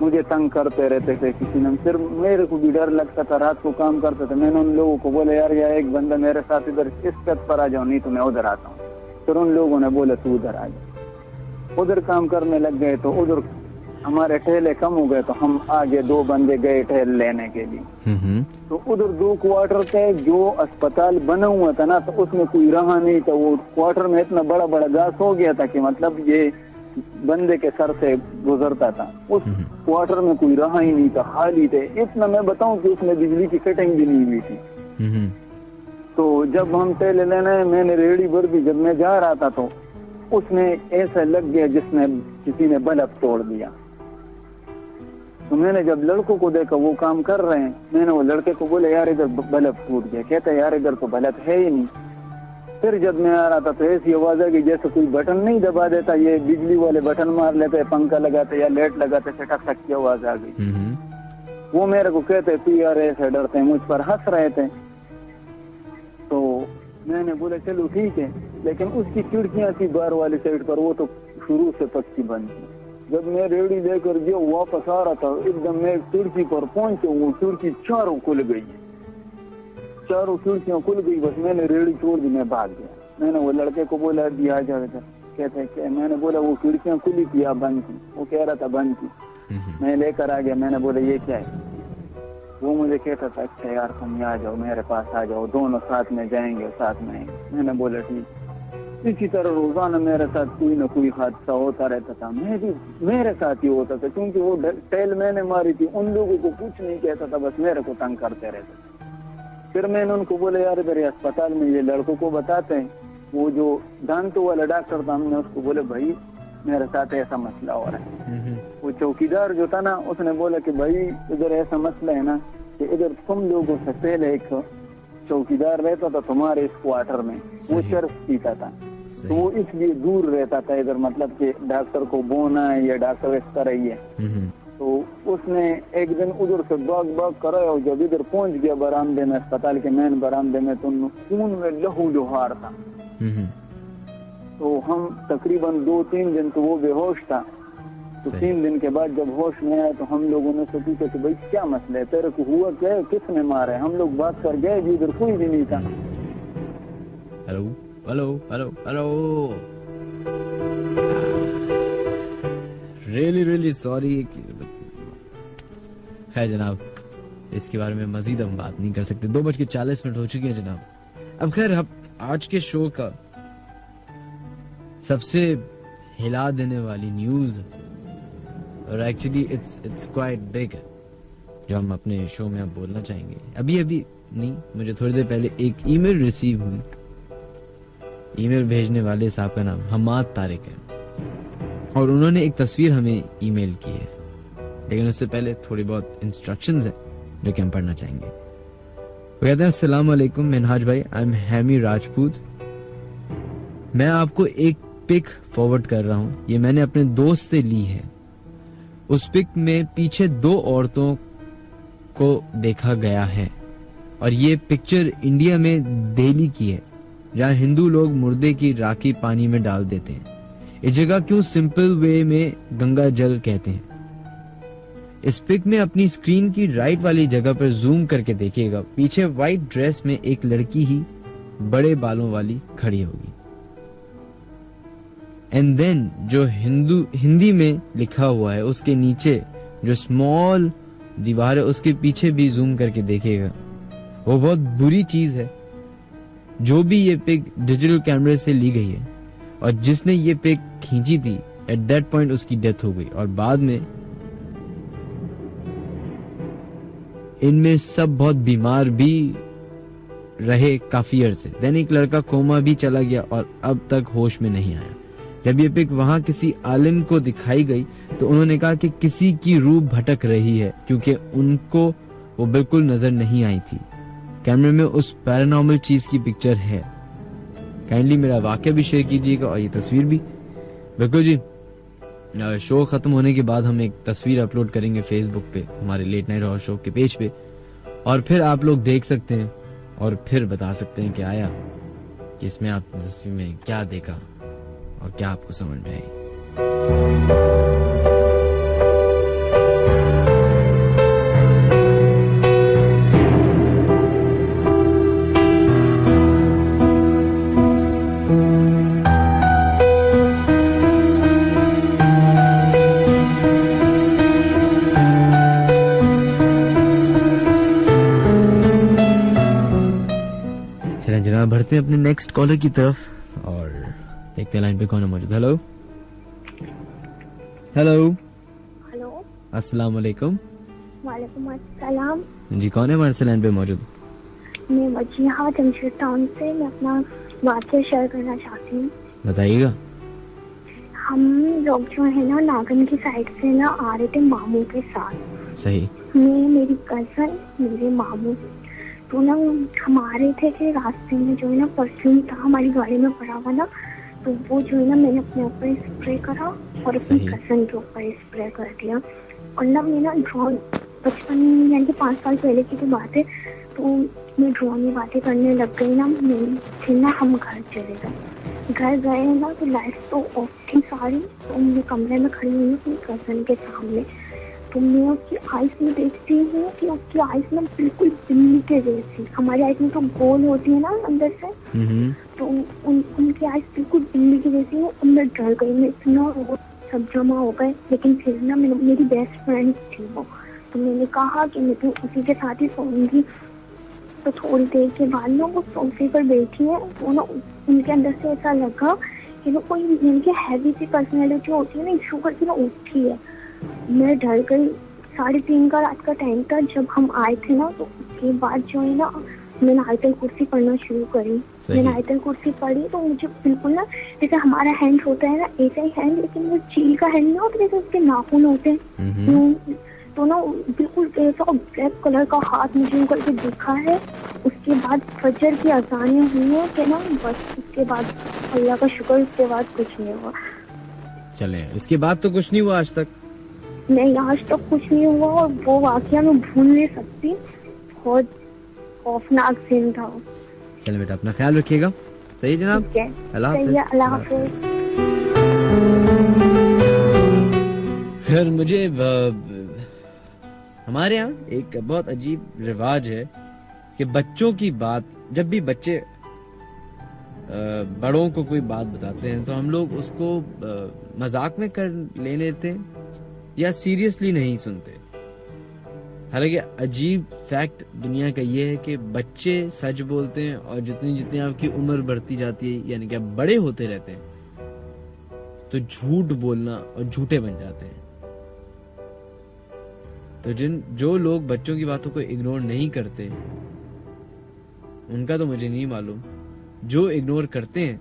Speaker 7: मुझे तंग करते रहते थे। किसी ने, फिर मेरे को भी डर लगता था, रात को काम करते थे। मैंने उन लोगों को बोला यार एक बंदा मेरे साथ इधर इस छत पर आ जाओ, नहीं तो मैं उधर आता हूँ। फिर उन लोगों ने बोला तू उधर आ जा। उधर काम करने लग गए, तो उधर हमारे ठेले कम हो गए तो हम आगे 2 बंदे गए ठेल लेने के लिए। तो उधर 2 क्वार्टर थे, जो अस्पताल बना हुआ था ना तो उसमें कोई रहा नहीं था। वो क्वार्टर में इतना बड़ा बड़ा घास हो गया था कि मतलब ये बंदे के सर से गुजरता था। उस क्वार्टर में कोई रहा ही नहीं था, खाली थे। इतना मैं बताऊं कि उसमें बिजली की फिटिंग भी नहीं हुई थी। तो जब हम ठेले लेने, मैंने रेहड़ी भर दी। जब मैं जा रहा था तो उसमें ऐसा लग गया जिसने किसी ने बल्ब तोड़ दिया। तो मैंने जब लड़कों को देखा वो काम कर रहे हैं, मैंने वो लड़के को बोला यार इधर बल्ब टूट गया। कहता है यार इधर तो बल्ब है ही नहीं। फिर जब मैं आ रहा था तो ऐसी आवाज आ गई जैसे कोई बटन नहीं दबा देता, ये बिजली वाले बटन मार लेते, पंखा लगाते या लाइट लगाते, टक टक की आवाज आ गई। वो मेरे को कहते तू यार ऐसे डरते हैं, मुझ पर हंस रहे थे। तो मैंने बोला चलो ठीक है, लेकिन उसकी खिड़कियां थी बाहर वाली साइड पर, वो तो शुरू से पक्की बंद थी। जब मैं रेडी लेकर जो वापस आ रहा था, एकदम मैं खिड़की पर पहुंचे, वो खिड़की चारों खुल गई, चारों खिड़कियां खुल गई। बस मैंने रेडी छोड़ दी, मैं भाग गया। मैंने वो लड़के को बोला दिया आ जाए, कहते क्या? मैंने बोला वो खिड़कियां खुली थी या बंद थी? वो कह रहा था बंद थी। मैं लेकर आ गया। मैंने बोला ये क्या है? वो मुझे कहता था अच्छा यार तुम आ जाओ, मेरे पास आ जाओ, दोनों साथ में जाएंगे, साथ में आएंगे। मैंने बोला ठीक। इसी तरह रोजाना मेरे साथ कोई ना कोई हादसा होता रहता था। मैं भी मेरे साथ ही होता था, क्योंकि वो टेल मैंने मारी थी। उन लोगों को कुछ नहीं कहता था, बस मेरे को तंग करते रहते थे। फिर मैंने उनको बोला यार इधर अस्पताल में ये लड़कों को बताते हैं। वो जो दांतों वाला डॉक्टर था, हमने उसको बोले भाई मेरे साथ ऐसा मसला हो रहा है। वो चौकीदार जो था ना, उसने बोला कि भाई इधर ऐसा मसला है ना कि इधर तुम लोगों से पहले एक चौकीदार रहता था तुम्हारे इस क्वार्टर में, वो शर्फ पीता था, तो वो इसलिए दूर रहता था इधर, मतलब कि डॉक्टर को बोना है या डॉक्टर इस तरह ही है। तो उसने एक दिन उधर से भाग कर आया, और जब इधर पहुंच गया बरामदे में, अस्पताल के मेन बरामदे में, तो खून में लहू लुहार था। तो हम तकरीबन 2-3 दिन तो वो बेहोश था। तो 3 दिन के बाद जब होश में आया तो हम लोगों ने से पूछा कि भाई क्या मसला है, तेरे को हुआ क्या है, किसने मारा है? हम लोग बात कर गए जी, इधर कोई भी नहीं था।
Speaker 1: Hello hello hello hello, really sorry. खैर जनाब, इसके बारे में मजीद हम बात नहीं कर सकते। 2:40 हो चुकी है जनाब। अब खैर, अब आज के शो का सबसे हिला देने वाली न्यूज, और एक्चुअली इट्स क्वाइट बिग, जो हम अपने शो में अब बोलना चाहेंगे। अभी नहीं, मुझे थोड़ी देर पहले एक ईमेल रिसीव हुई। ईमेल भेजने वाले साहब का नाम हमाद तारिक है, और उन्होंने एक तस्वीर हमें ईमेल की है। लेकिन उससे पहले थोड़ी बहुत इंस्ट्रक्शंस है जो कि हम पढ़ना चाहेंगे। वो कहते हैं अस्सलाम वालेकुम मिनहाज भाई, आई एम हैमी राजपूत। मैं आपको एक पिक फॉरवर्ड कर रहा हूं, ये मैंने अपने दोस्त से ली है। उस पिक में पीछे 2 औरतों को देखा गया है, और ये पिक्चर इंडिया में दिल्ली की है, जहां हिंदू लोग मुर्दे की राखी पानी में डाल देते हैं। इस जगह क्यों सिंपल वे में गंगा जल कहते हैं? इस पिक में अपनी स्क्रीन की राइट वाली जगह पर जूम करके देखिएगा, पीछे व्हाइट ड्रेस में एक लड़की ही बड़े बालों वाली खड़ी होगी। एंड देन जो हिंदी में लिखा हुआ है, उसके नीचे जो स्मॉल दीवार है, उसके पीछे भी जूम करके देखिएगा। वो बहुत बुरी चीज है। जो भी ये पिक डिजिटल कैमरे से ली गई है, और जिसने ये पिक खींची थी, एट दैट पॉइंट उसकी डेथ हो गई, और बाद में इनमें सब बहुत बीमार भी रहे काफी अरसे। देन एक लड़का कोमा भी चला गया और अब तक होश में नहीं आया। जब ये पिक वहां किसी आलिम को दिखाई गई तो उन्होंने कहा कि किसी की रूह भटक रही है, क्योंकि उनको वो बिल्कुल नजर नहीं आई थी। कैमरे में उस पैरानॉर्मल चीज की पिक्चर है। काइंडली मेरा वाक्य भी शेयर कीजिएगा और ये तस्वीर भी। बिल्कुल जी, शो खत्म होने के बाद हम एक तस्वीर अपलोड करेंगे फेसबुक पे, हमारे लेट नाइट हॉरर शो के पेज पे, और फिर आप लोग देख सकते हैं और फिर बता सकते हैं कि आया कि इसमें आप तस्वीर में क्या देखा और क्या आपको समझ में आई। बढ़ते हैं अपने नेक्स्ट कॉलर की तरफ और देखते हैं लाइन पे कौन है मौजूद। हेलो हेलो
Speaker 4: हेलो,
Speaker 1: अस्सलाम वालेकुम।
Speaker 4: वालेकुम अस्सलाम।
Speaker 1: जी, कौन है हमारे से लाइन पे मौजूद?
Speaker 4: मैं वजीहा जमशेद टाउन से, मैं अपना वाक़या शेयर करना चाहती हूँ।
Speaker 1: बताइएगा।
Speaker 4: हम लोग जो है ना नागन की साइड से ना आ रहे थे मामू के साथ।
Speaker 1: सही।
Speaker 4: मैं, मेरी कजन, मेरे मामू, तो ना हम आ रहे थे कि रास्ते में जो है ना परफ्यूम था हमारी गाड़ी में पड़ा हुआ ना, तो वो जो है ना मैंने अपने ऊपर स्प्रे करा और अपनी कजन के ऊपर स्प्रे कर दिया। और ना मैं ना ड्रोन बचपन यानी कि 5 साल पहले की तो बात है, तो मैं ड्रोन में बातें करने लग गई ना। फिर ना हम घर चले गए। घर गए ना तो लाइट तो ऑफ थी सारी, तो मैं कमरे में खड़ी हुई अपनी कजन के सामने। तो मैं उसकी आइस में देखती हूँ कि उसकी आइस में बिल्कुल बिल्ली के जैसी, हमारी आइस में तो गोल होती है ना अंदर से, तो उनकी आइस बिल्कुल बिल्ली की जैसी है। और मैं डर गई, मैं इतना वो सब जमा हो गए। लेकिन फिर ना मेरी बेस्ट फ्रेंड थी वो, तो मैंने कहा कि मैं तो उसी के साथ ही सोऊंगी। तो थोड़ी देर के बाद ना वो सोफे पर बैठी है, तो ना उनके अंदर से ऐसा लगा कि वो कोई उनकी हैवी सी पर्सनैलिटी होती है ना, इशू करके ना उठी है। मैं डर गई। 3:30 का रात का टाइम था जब हम आए थे ना, तो उसके बाद जो है ना मैंने आयतल कुर्सी पढ़ना शुरू करी। मैंने आयतल कुर्सी पढ़ी तो मुझे बिल्कुल ना जैसे हमारा हैंड होता है ना ऐसा ही हैंड, लेकिन वो चील का हैंड ना होता जैसे उसके नाखून होते हैं, तो ना बिल्कुल ऐसा ब्लैक कलर का हाथ मुझे करके दिखा है। उसके बाद फजर की अजानें हुई है कि ना, बस उसके बाद अल्लाह का शुक्र, उसके बाद कुछ नहीं हुआ।
Speaker 1: चले, इसके बाद तो कुछ नहीं हुआ आज तक?
Speaker 4: नहीं, आज तक कुछ नहीं हुआ। और वो वाकया मैं भूल नहीं सकती, बहुत खौफनाक सीन था।
Speaker 1: चलो बेटा, अपना ख्याल रखिएगा। सही जनाब,
Speaker 4: अल्लाह हाफिज।
Speaker 1: खैर, मुझे हमारे यहाँ एक बहुत अजीब रिवाज है कि बच्चों की बात, जब भी बच्चे बड़ों को कोई बात बताते हैं तो हम लोग उसको मजाक में कर ले लेते हैं या सीरियसली नहीं सुनते। हालांकि अजीब फैक्ट दुनिया का ये है कि बच्चे सच बोलते हैं और जितनी जितनी आपकी उम्र बढ़ती जाती है, यानी कि आप बड़े होते रहते हैं, तो झूठ बोलना और झूठे बन जाते हैं। तो जो लोग बच्चों की बातों को इग्नोर नहीं करते, उनका तो मुझे नहीं मालूम। जो इग्नोर करते हैं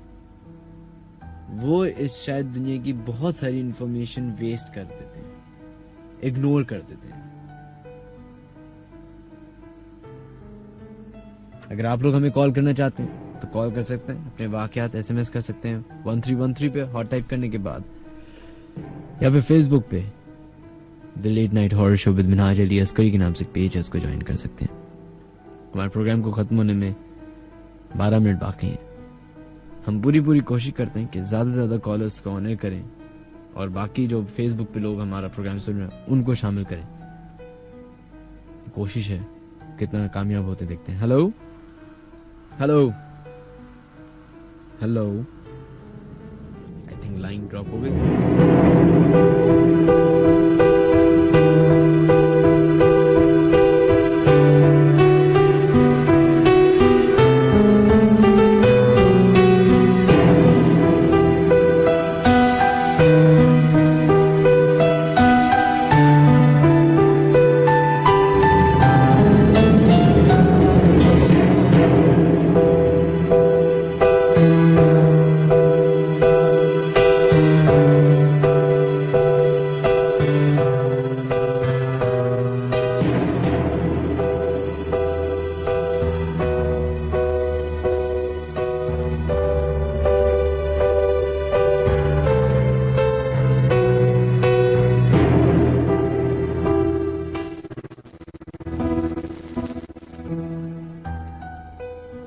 Speaker 1: वो इस शायद दुनिया की बहुत सारी इंफॉर्मेशन वेस्ट कर देते हैं, इग्नोर कर देते हैं। अगर आप लोग हमें कॉल करना चाहते हैं तो कॉल कर सकते हैं, अपने वाकयात SMS कर सकते हैं 1313 पे हॉट टाइप करने के बाद, या फिर फेसबुक पे the late night horror show with Minhaj Ali Askari के नाम से पेज है, उसको ज्वाइन कर सकते हैं। हमारे प्रोग्राम को खत्म होने में 12 मिनट बाकी हैं। हम पूरी कोशिश करते हैं कि ज्यादा से ज्यादा कॉलर्स को ऑनर करें और बाकी जो फेसबुक पे लोग हमारा प्रोग्राम सुन रहे हैं उनको शामिल करें। कोशिश है, कितना कामयाब होते देखते हैं। Hello hello hello, I think line drop हो गई।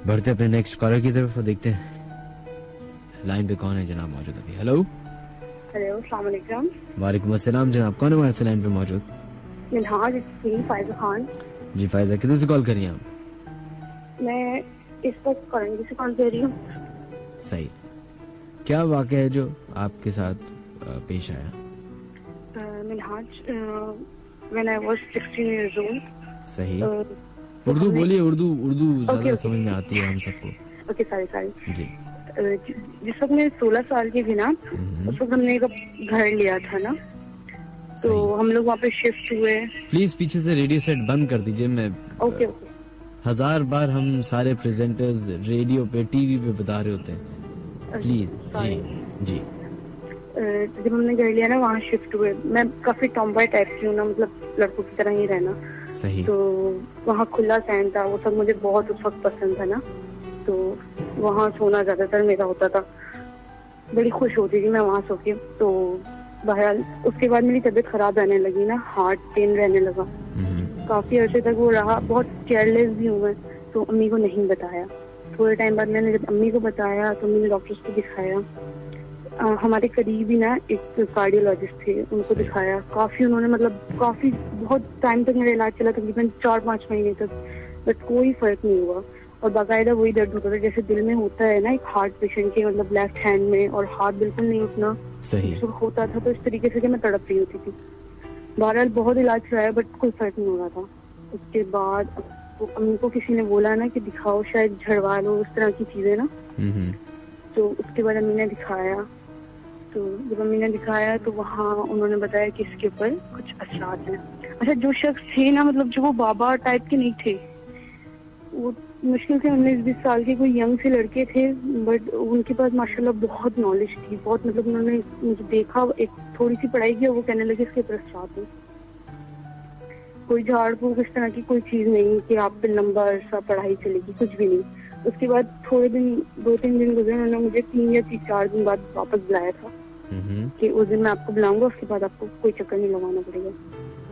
Speaker 1: बढ़ते अपने नेक्स्ट कॉलर की तरफ और देखते हैं लाइन पे कौन है जनाब मौजूद अभी। हेलो
Speaker 4: हेलो, अस्सलाम वालेकुम।
Speaker 1: वालेकुम अस्सलाम जनाब, कौन है हमारे से लाइन पे मौजूद?
Speaker 4: मिनहाज फायजा खान।
Speaker 1: जी फायजा, किधर से कॉल करिए आप?
Speaker 4: मैं इस वक्त करंगी से कॉल कर रही हूँ।
Speaker 1: सही, क्या वाक़या है जो आपके साथ पेश आया?
Speaker 4: Minhaj, when I was 16 years old।
Speaker 1: सही, उर्दू बोलिए, उर्दू ज्यादा समझ में आती है हम सबको।
Speaker 4: ओके सारी
Speaker 1: जी
Speaker 4: जिस वक्त मैं 16 साल की थी ना, उस वक्त हमने एक घर लिया था ना, तो हम लोग वहाँ पे शिफ्ट हुए।
Speaker 1: प्लीज पीछे से रेडियो सेट बंद कर दीजिए। मैं
Speaker 4: ओके
Speaker 1: 1000 बार हम सारे प्रेजेंटर्स रेडियो पे टीवी पे बता रहे होते हैं, प्लीज। जी जी
Speaker 4: जब हमने घर लिया ना, वहाँ शिफ्ट हुए। मैं काफी टॉम्बॉय टाइप की हूँ ना, मतलब लड़कों की तरह ही रहना।
Speaker 1: सही।
Speaker 4: तो वहाँ खुला सहन था, वो सब मुझे बहुत उस वक्त पसंद था ना, तो वहाँ सोना ज्यादातर मेरा होता था। बड़ी खुश होती थी मैं वहाँ सो के। तो बहरहाल उसके बाद मेरी तबीयत खराब रहने लगी ना, हार्ट पेन रहने लगा। काफी अर्से तक वो रहा, बहुत केयरलेस भी हूँ मैं, तो अम्मी को नहीं बताया। थोड़े टाइम बाद मैंने जब अम्मी को बताया तो मैंने डॉक्टर्स को दिखाया। हमारे करीब ही ना एक कार्डियोलॉजिस्ट थे, उनको दिखाया। काफी उन्होंने मतलब काफी बहुत टाइम तक मेरा इलाज चला, तकरीबन 4-5 महीने तक, बट कोई फर्क नहीं हुआ। और बाकायदा वही दर्द होता था जैसे दिल में होता है ना एक हार्ट पेशेंट के, मतलब लेफ्ट हैंड में, और हाथ बिल्कुल नहीं उठना।
Speaker 1: सही।
Speaker 4: होता था तो इस तरीके से कि मैं तड़प रही होती थी। बहरहाल बहुत इलाज कराया बट कोई फर्क नहीं हो रहा था। उसके बाद तो अम्मी को किसी ने बोला ना कि दिखाओ, शायद झड़वा लो, उस तरह की चीजें ना। तो उसके बाद अम्मी ने दिखाया। तो जब अम्मी ने दिखाया तो वहाँ उन्होंने बताया कि इसके ऊपर कुछ असरात हैं। अच्छा, जो शख्स थे ना, मतलब जो वो बाबा टाइप के नहीं थे, वो मुश्किल से 19-20 साल के कोई यंग से लड़के थे, बट उनके पास माशाल्लाह बहुत नॉलेज थी, बहुत। मतलब उन्होंने मुझे देखा, एक थोड़ी सी पढ़ाई की, वो कहने लगे इसके ऊपर असरात है। कोई झाड़ फूक इस तरह की कोई चीज नहीं कि आप पे लंबा अरसा पढ़ाई चलेगी, कुछ भी नहीं। उसके बाद थोड़े दिन, 2-3 दिन गुजरे, उन्होंने मुझे 3 या 4 दिन बाद वापस बुलाया था कि उस दिन मैं आपको बुलाऊंगा, उसके बाद आपको कोई चक्कर नहीं लगाना पड़ेगा।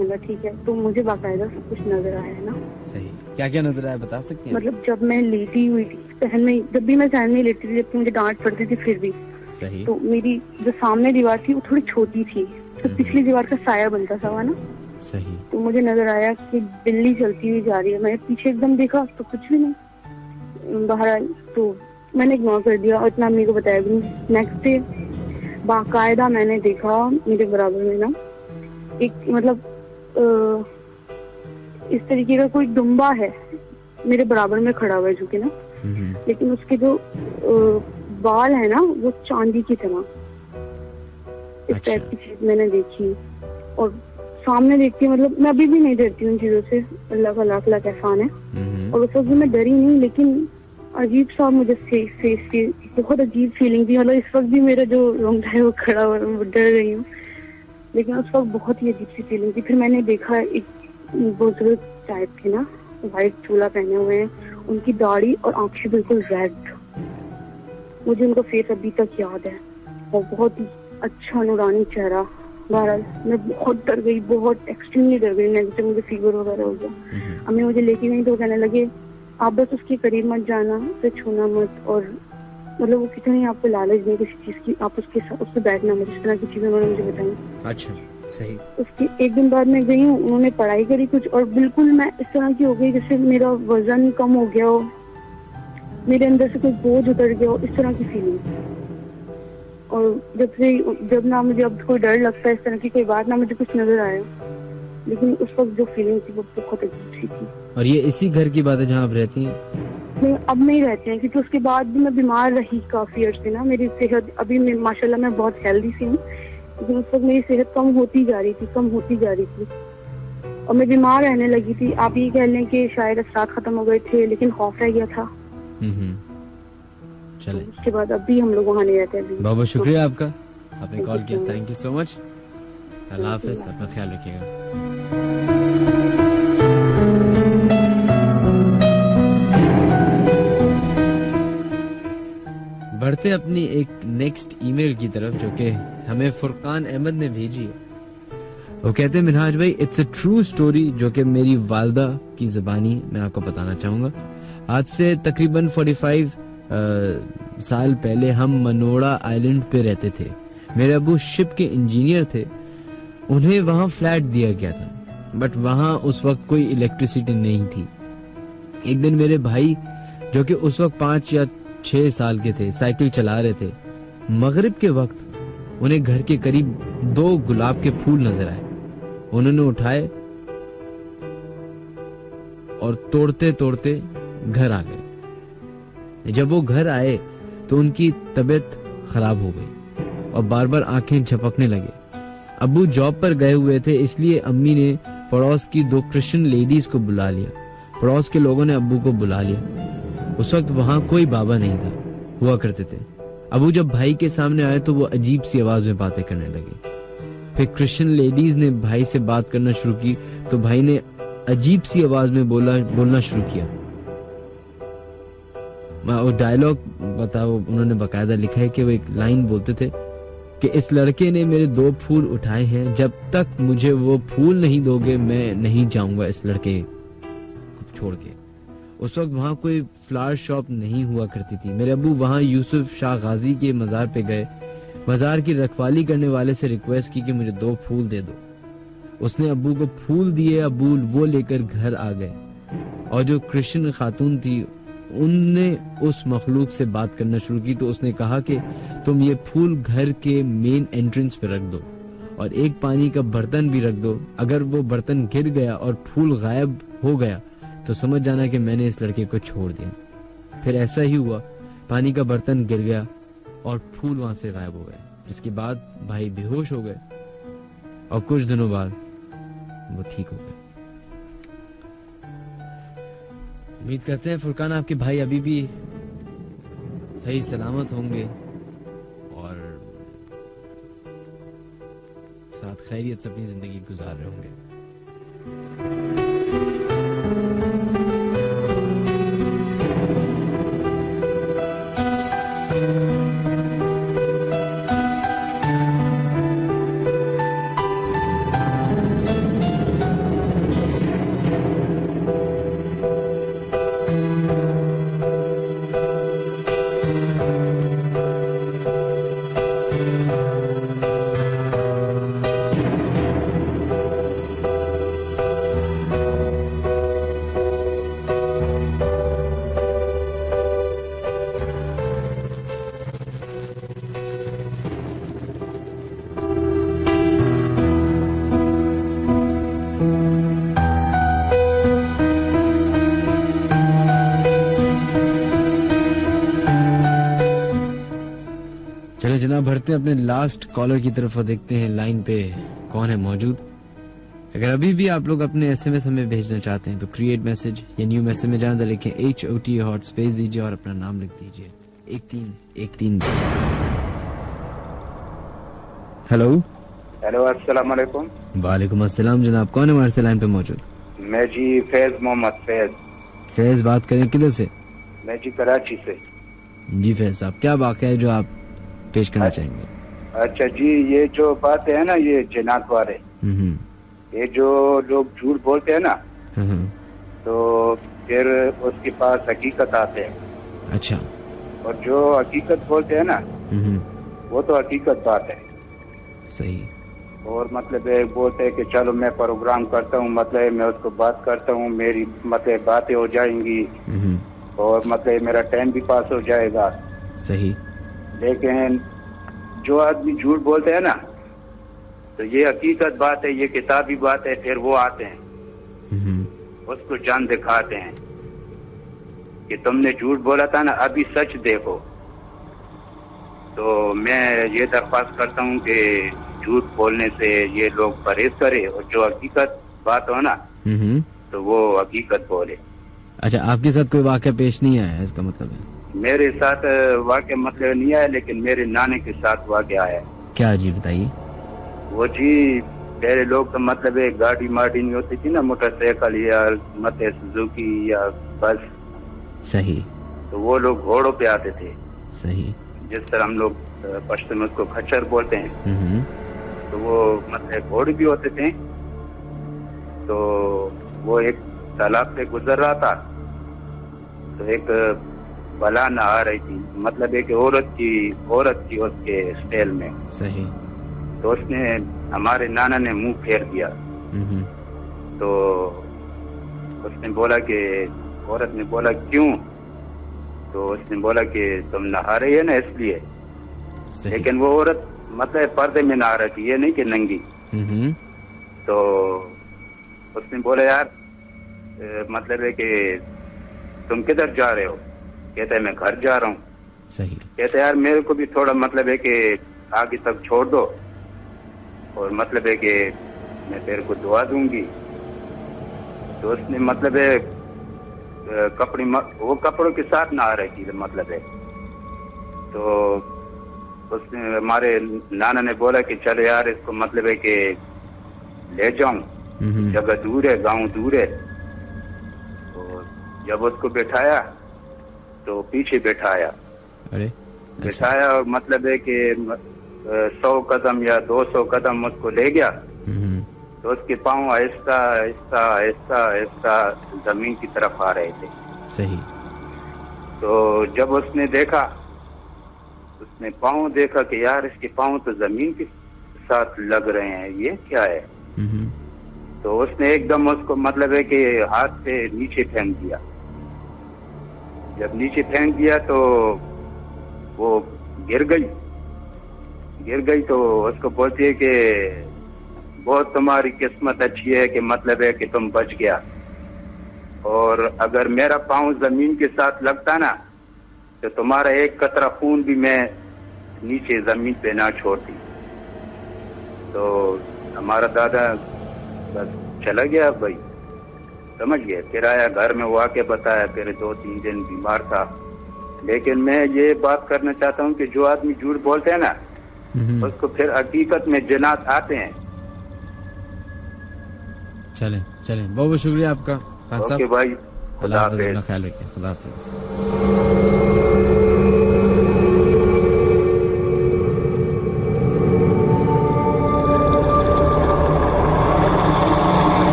Speaker 4: मतलब ठीक है। तो मुझे बाकायदा सब कुछ नजर आया है ना।
Speaker 1: सही। क्या क्या नजर आया, बता सकती हैं?
Speaker 4: मतलब जब मैं लेटी हुई थी सहन में, जब भी मैं सहन में लेटी थी, जबकि मुझे डांट पड़ती थी फिर भी।
Speaker 1: सही।
Speaker 4: तो मेरी जो सामने दीवार थी वो थोड़ी छोटी थी, तो पिछली दीवार का साया बनता था वहाँ ना।
Speaker 1: सही।
Speaker 4: तो मुझे नजर आया कि बिल्ली चलती हुई जा रही है। मैंने पीछे एकदम देखा तो कुछ भी नहीं। बहरहाल तो मैंने इग्नोर कर दिया और इतना अम्मी को बताया भी नहीं। नेक्स्ट डे बाकायदा मैंने देखा मेरे बराबर में ना एक, मतलब इस तरीके का कोई दुम्बा है मेरे बराबर में खड़ा हुआ है, जो कि ना, लेकिन उसके जो बाल है ना वो चांदी की तरह, इस टाइप की चीज मैंने देखी। और सामने देखती, मतलब मैं अभी भी नहीं डरती उन चीजों से, अल्लाह का लाख लाख एहसान है। और उस वक्त मैं डरी नहीं, लेकिन अजीब सा मुझे फेस बहुत अजीब फीलिंग थी। मतलब इस वक्त भी मेरा जो रोंगटा है वो खड़ा हुआ, डर रही हूँ, लेकिन उस वक्त बहुत ही अजीब सी फीलिंग थी। फिर मैंने देखा एक बुजुर्ग टाइप के ना, व्हाइट चोला पहने हुए हैं, उनकी दाढ़ी और आंखें बिल्कुल रेड। मुझे उनका फेस अभी तक याद है, और बहुत ही अच्छा नूरानी चेहरा। बहरहाल मैं बहुत डर गई, बहुत एक्सट्रीमली डर गई। नेक्स्ट डे मुझे फीवर वगैरह हो गया। अम्मी मुझे लेके गई तो कहने लगे आप बस उसके करीब मत जाना, उसे छूना मत, और मतलब वो कितनी आपको लालच नहीं किसी चीज की, आप उसके साथ उससे बैठना मत, इस तरह की चीजें उन्होंने मुझे बताई।
Speaker 1: अच्छा, सही।
Speaker 4: उसके एक दिन बाद मैं गई हूँ, उन्होंने पढ़ाई करी कुछ, और बिल्कुल मैं इस तरह की हो गई जैसे मेरा वजन कम हो गया हो, मेरे अंदर से कोई बोझ उतर गया हो, इस तरह की फीलिंग। और जब ना मुझे अब कोई डर लगता है इस तरह की कोई बात, ना मुझे कुछ नजर आया, लेकिन उस वक्त जो फीलिंग थी वो बहुत अजीब सी थी।
Speaker 1: और ये इसी घर की बात है जहाँ आप रहती हैं?
Speaker 4: नहीं, अब नहीं रहते हैं, क्योंकि उसके बाद भी मैं बीमार रही काफी अर्से ना। मेरी सेहत अभी माशाल्लाह मैं बहुत हेल्दी सी हूँ, लेकिन उस वक्त मेरी सेहत कम होती जा रही थी, और मैं बीमार रहने लगी थी। आप ये कह लें कि शायद असरात खत्म हो गए थे, लेकिन खौफ रह गया था।
Speaker 1: चले।
Speaker 4: तो उसके बाद अभी हम लोग वहाँ नहीं रहते। अभी
Speaker 1: बहुत बहुत शुक्रिया आपका, आपने कॉल किया। Thank you so much. अल्लाह हाफिज, अपना ख्याल रखिएगा। बढ़ते अपनी एक नेक्स्ट ईमेल की तरफ, जो कि हमें फुरकान अहमद ने भेजी है। वो कहते हैं मिनहाज भाई, इट्स अ ट्रू स्टोरी जो कि मेरी वालदा की ज़बानी मैं आपको बताना चाहूंगा। आज से तकरीबन 45 साल पहले हम मनोड़ा आइलैंड पे रहते थे। मेरे अबू शिप के इंजीनियर थे, उन्हें वहां फ्लैट दिया गया था, बट वहां उस वक्त कोई इलेक्ट्रिसिटी नहीं थी। एक दिन मेरे भाई, जो कि उस वक्त 5 या 6 साल के थे, साइकिल चला रहे थे। मगरिब के वक्त उन्हें घर के करीब 2 गुलाब के फूल नजर आए। उन्होंने उठाए और तोड़ते तोड़ते घर आ गए। जब वो घर आए तो उनकी तबीयत खराब हो गई और बार बार आंखें झपकने लगे। अब्बू जॉब पर गए हुए थे, इसलिए अम्मी ने पड़ोस की 2 क्रिश्चियन लेडीज को बुला लिया। पड़ोस के लोगों ने अब्बू को बुला लिया। उस वक्त वहां कोई बाबा नहीं था, हुआ करते थे। अब्बू जब भाई के सामने आए तो वो अजीब सी आवाज में बातें करने लगे। फिर क्रिश्चियन लेडीज ने भाई से बात करना शुरू की तो भाई ने अजीब सी आवाज में बोलना शुरू किया। वो डायलॉग बताओ, उन्होंने बकायदा लिखा है कि वो एक लाइन बोलते थे कि इस लड़के ने मेरे 2 फूल उठाए हैं, जब तक मुझे वो फूल नहीं दोगे मैं नहीं जाऊंगा इस लड़के को छोड़ के। उस वक्त वहां कोई फ्लावर शॉप नहीं हुआ करती थी। मेरे अब्बू वहां यूसुफ शाह गाजी के मजार पे गए। मजार की रखवाली करने वाले से रिक्वेस्ट की कि मुझे 2 फूल दे दो। उसने अब्बू को फूल दिए। अब्बू वो लेकर घर आ गए और जो क्रिश्चियन खातून थी उनने उस मखलूक से बात करना शुरू की। तो उसने कहा कि तुम ये फूल घर के मेन एंट्रेंस पे रख दो और एक पानी का बर्तन भी रख दो। अगर वो बर्तन गिर गया और फूल गायब हो गया तो समझ जाना कि मैंने इस लड़के को छोड़ दिया। फिर ऐसा ही हुआ, पानी का बर्तन गिर गया और फूल वहां से गायब हो गए। इसके बाद भाई बेहोश हो गए और कुछ दिनों बाद वो ठीक हो गए। उम्मीद करते हैं फुरकान आपके भाई अभी भी सही सलामत होंगे और साथ खैरियत से अपनी जिंदगी गुजार रहे होंगे। जनाब बढ़ते हैं अपने लास्ट कॉलर की तरफ और देखते हैं लाइन पे कौन है मौजूद। अगर अभी भी आप लोग अपने SMS हमें भेजना चाहते हैं तो क्रिएट मैसेज या न्यू मैसेज में जाना लिखें HOT हॉट स्पेस दीजिए और अपना नाम लिख दीजिए 1313। हेलो
Speaker 3: हेलो, अस्सलाम वालेकुम।
Speaker 1: वालेकुम अस्सलाम जनाब, कौन है हमारे से लाइन पे मौजूद?
Speaker 3: मैं जी फैज मोहम्मद
Speaker 1: फैज बात करें, किधर से?
Speaker 3: मैं जी कराची से।
Speaker 1: जी फैज साहब, क्या वाक़या है जो आप पेश करना चाहेंगे?
Speaker 3: अच्छा जी, ये जो बात है ना, ये जिन्नात वाले, ये जो लोग झूठ बोलते हैं ना, तो फिर उसके पास हकीकत आते हैं।
Speaker 1: अच्छा।
Speaker 3: और जो हकीकत बोलते हैं ना, वो तो हकीकत बात है।
Speaker 1: सही।
Speaker 3: और मतलब बोलते हैं कि चलो मैं प्रोग्राम करता हूँ, मतलब मैं उसको बात करता हूँ, मेरी मतलब बातें हो जाएंगी और मतलब मेरा टाइम भी पास हो जाएगा।
Speaker 1: सही।
Speaker 3: लेकिन जो आदमी झूठ बोलते हैं ना, तो ये हकीकत बात है, ये किताबी बात है। फिर वो आते हैं, उसको जान दिखाते हैं कि तुमने झूठ बोला था ना, अभी सच देखो। तो मैं ये दरख्वास्त करता हूँ कि झूठ बोलने से ये लोग परहेज करे और जो हकीकत बात हो ना, तो वो हकीकत बोले।
Speaker 1: अच्छा, आपके साथ कोई वाक़या पेश नहीं आया, इसका मतलब है?
Speaker 3: मेरे साथ वाक़या मतलब नहीं आया, लेकिन मेरे नाने के साथ वाक़या आया।
Speaker 1: क्या जी, बताइए।
Speaker 3: वो जी पहले लोग तो मतलब गाड़ी माड़ी नहीं होती थी ना, मोटरसाइकिल या मतलब सुजुकी या बस।
Speaker 1: सही।
Speaker 3: तो वो लोग घोड़ों पे आते थे।
Speaker 1: सही।
Speaker 3: जिस तरह हम लोग पश्चिम में उसको खच्चर बोलते हैं, तो वो मतलब घोड़े भी होते थे। तो वो एक तालाब से गुजर रहा था, तो एक बला ना आ रही थी, मतलब एक औरत थी उसके स्टाइल में।
Speaker 1: सही।
Speaker 3: तो उसने, हमारे नाना ने मुंह फेर दिया। तो उसने बोला कि, औरत ने बोला क्यों? तो उसने बोला कि तुम नहा रही है ना इसलिए। लेकिन वो औरत मतलब पर्दे में नहा रही थी, ये नहीं कि नंगी। तो उसने बोला यार मतलब है कि तुम किधर जा रहे हो,
Speaker 8: कहता है मैं घर जा रहा हूँ।
Speaker 1: सही।
Speaker 8: कहते यार मेरे को भी थोड़ा मतलब है कि आगे तक छोड़ दो और मतलब है कि मैं तेरे को दुआ दूंगी। तो उसने मतलब है वो कपड़ों के साथ ना आ रही थी मतलब है। तो उसने हमारे नाना ने बोला कि चलो यार इसको मतलब है कि ले जाऊं, जगह दूर है, गांव दूर है। तो जब उसको बैठाया तो पीछे बैठाया।
Speaker 1: अरे
Speaker 8: बैठाया और मतलब है कि 100 कदम या 200 कदम उसको ले गया। तो उसके पांव आहिस्ता आहिस्ता आहिस्ता आहिस्ता जमीन की तरफ आ रहे थे।
Speaker 1: सही।
Speaker 8: तो जब उसने देखा, उसने पांव देखा कि यार इसके पांव तो जमीन के साथ लग रहे हैं, ये क्या है। तो उसने एकदम उसको मतलब है कि हाथ से नीचे फेंक दिया। जब नीचे फेंक दिया तो वो गिर गई। तो उसको बोलती है कि बहुत तुम्हारी किस्मत अच्छी है कि मतलब है कि तुम बच गया, और अगर मेरा पांव जमीन के साथ लगता ना तो तुम्हारा एक कतरा खून भी मैं नीचे जमीन पे ना छोड़ती। तो हमारा दादा बस चला गया भाई, समझ गए। फिर आया घर में, वो आके बताया, फिर 2-3 दिन बीमार था। लेकिन मैं ये बात करना चाहता हूँ कि जो आदमी झूठ बोलते हैं ना, उसको फिर हकीकत में जिन्नात आते हैं।
Speaker 1: चलें बहुत बहुत शुक्रिया आपका खान साहब।
Speaker 8: ओके भाई, खुदा हाफिज़।
Speaker 1: अपना ख्याल रखिए। खुदा हाफिज़।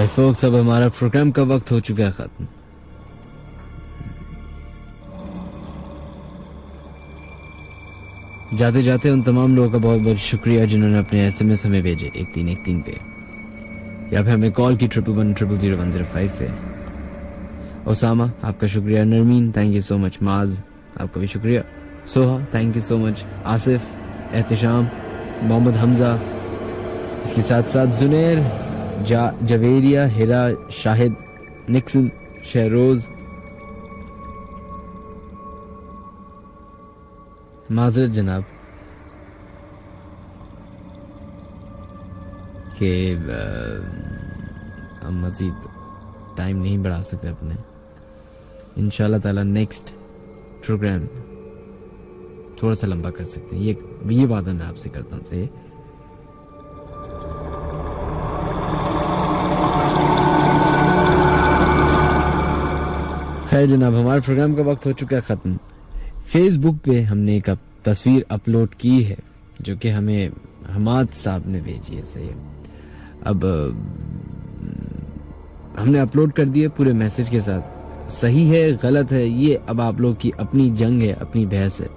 Speaker 1: फोक्स, अब हमारा प्रोग्राम का वक्त हो चुका है खत्म। जाते जाते उन तमाम लोगों का बहुत बहुत शुक्रिया जिन्होंने अपने SMS हमें भेजे 1313 पे, या फिर हमें कॉल की 1110000105 पे। ओसामा, आपका शुक्रिया। Narmeen, thank you so much. Maaz, आपका भी शुक्रिया। Soha, thank you so much. Asif, Ehtisham, Mohammad Hamza, इसके साथ साथ जुनैर, जवेरिया, हिरा, शाहिद, निक्सन, शहरोज, माजरत जनाब के हम मजीद टाइम नहीं बढ़ा सकते अपने। इंशाल्लाह ताला नेक्स्ट प्रोग्राम थोड़ा सा लंबा कर सकते हैं, ये वादा मैं आपसे करता हूँ। सही। खैर जनाब, हमारे प्रोग्राम का वक्त हो चुका है खत्म। फेसबुक पे हमने एक तस्वीर अपलोड की है जो कि हमें हमाद साहब ने भेजी है। सही है। अब हमने अपलोड कर दिया पूरे मैसेज के साथ। सही है गलत है ये अब आप लोग की अपनी जंग है, अपनी बहस है।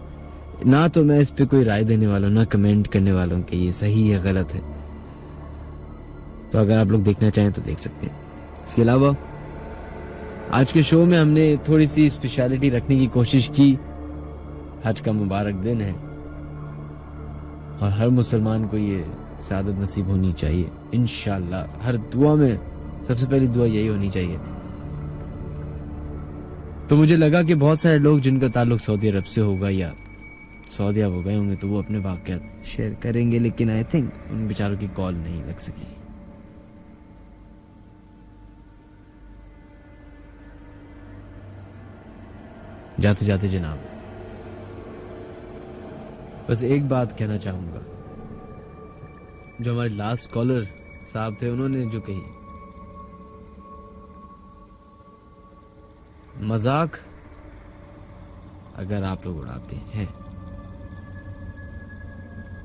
Speaker 1: ना तो मैं इस पे कोई राय देने वाला हूं, ना कमेंट करने वाला हूं कि ये सही है गलत है। तो अगर आप लोग देखना चाहें तो देख सकते हैं। इसके अलावा आज के शो में हमने थोड़ी सी स्पेशलिटी रखने की कोशिश की। हज का मुबारक दिन है और हर मुसलमान को ये सादत नसीब होनी चाहिए इंशाल्लाह। हर दुआ में सबसे पहली दुआ यही होनी चाहिए। तो मुझे लगा कि बहुत सारे लोग जिनका ताल्लुक सऊदी अरब से होगा या सऊदी अरब हो गए होंगे तो वो अपने वाक़यात शेयर करेंगे, लेकिन आई थिंक उन बेचारों की कॉल नहीं लग सकी। जाते जाते जनाब बस एक बात कहना चाहूंगा। जो हमारे लास्ट कॉलर साहब थे उन्होंने जो कही, मजाक अगर आप लोग उड़ाते हैं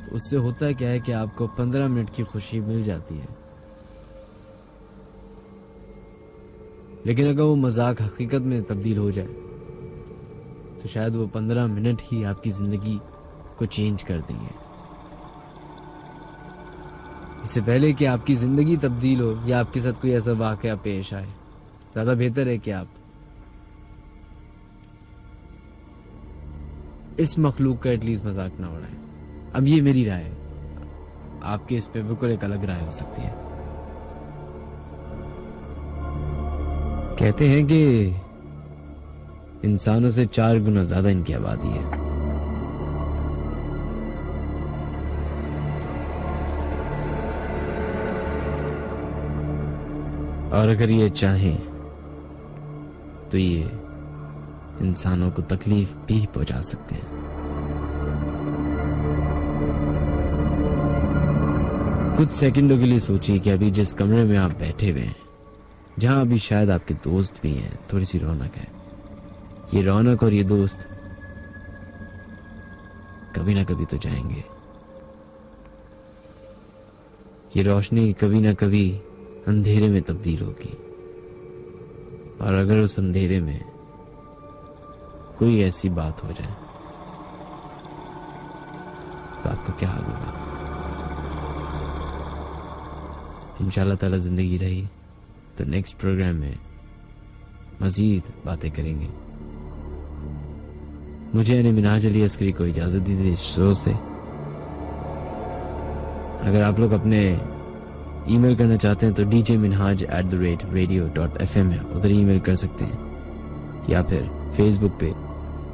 Speaker 1: तो उससे होता क्या है कि आपको 15 मिनट की खुशी मिल जाती है, लेकिन अगर वो मजाक हकीकत में तब्दील हो जाए तो शायद वो 15 मिनट ही आपकी जिंदगी को चेंज कर देंगे। इससे पहले कि आपकी जिंदगी तब्दील हो या आपके साथ कोई ऐसा वाकया पेश आए, ज्यादा बेहतर है कि आप इस मखलूक का एटलीस्ट मजाक ना उड़ाएं। अब ये मेरी राय है, आपके इस पे बिल्कुल एक अलग राय हो सकती है। कहते हैं कि इंसानों से 4 गुना ज्यादा इनकी आबादी है। और अगर ये चाहें तो ये इंसानों को तकलीफ भी पहुंचा सकते हैं। कुछ सेकंडों के लिए सोचिए कि अभी जिस कमरे में आप बैठे हुए हैं, जहां अभी शायद आपके दोस्त भी हैं, थोड़ी सी रौनक है, ये रौनक और ये दोस्त कभी ना कभी तो जाएंगे। ये रोशनी कभी ना कभी अंधेरे में तब्दील होगी, और अगर उस अंधेरे में कोई ऐसी बात हो जाए तो आपका क्या हाल होगा? इंशाअल्लाह ताला जिंदगी रही तो नेक्स्ट प्रोग्राम में मजीद बातें करेंगे। मुझे यानी मिनहाज अली अस्करी को इजाजत दीजिए इस शो से। अगर आप लोग अपने ईमेल करना चाहते हैं तो djminhaj@radio.fm है, उधर ईमेल कर सकते हैं, या फिर फेसबुक पे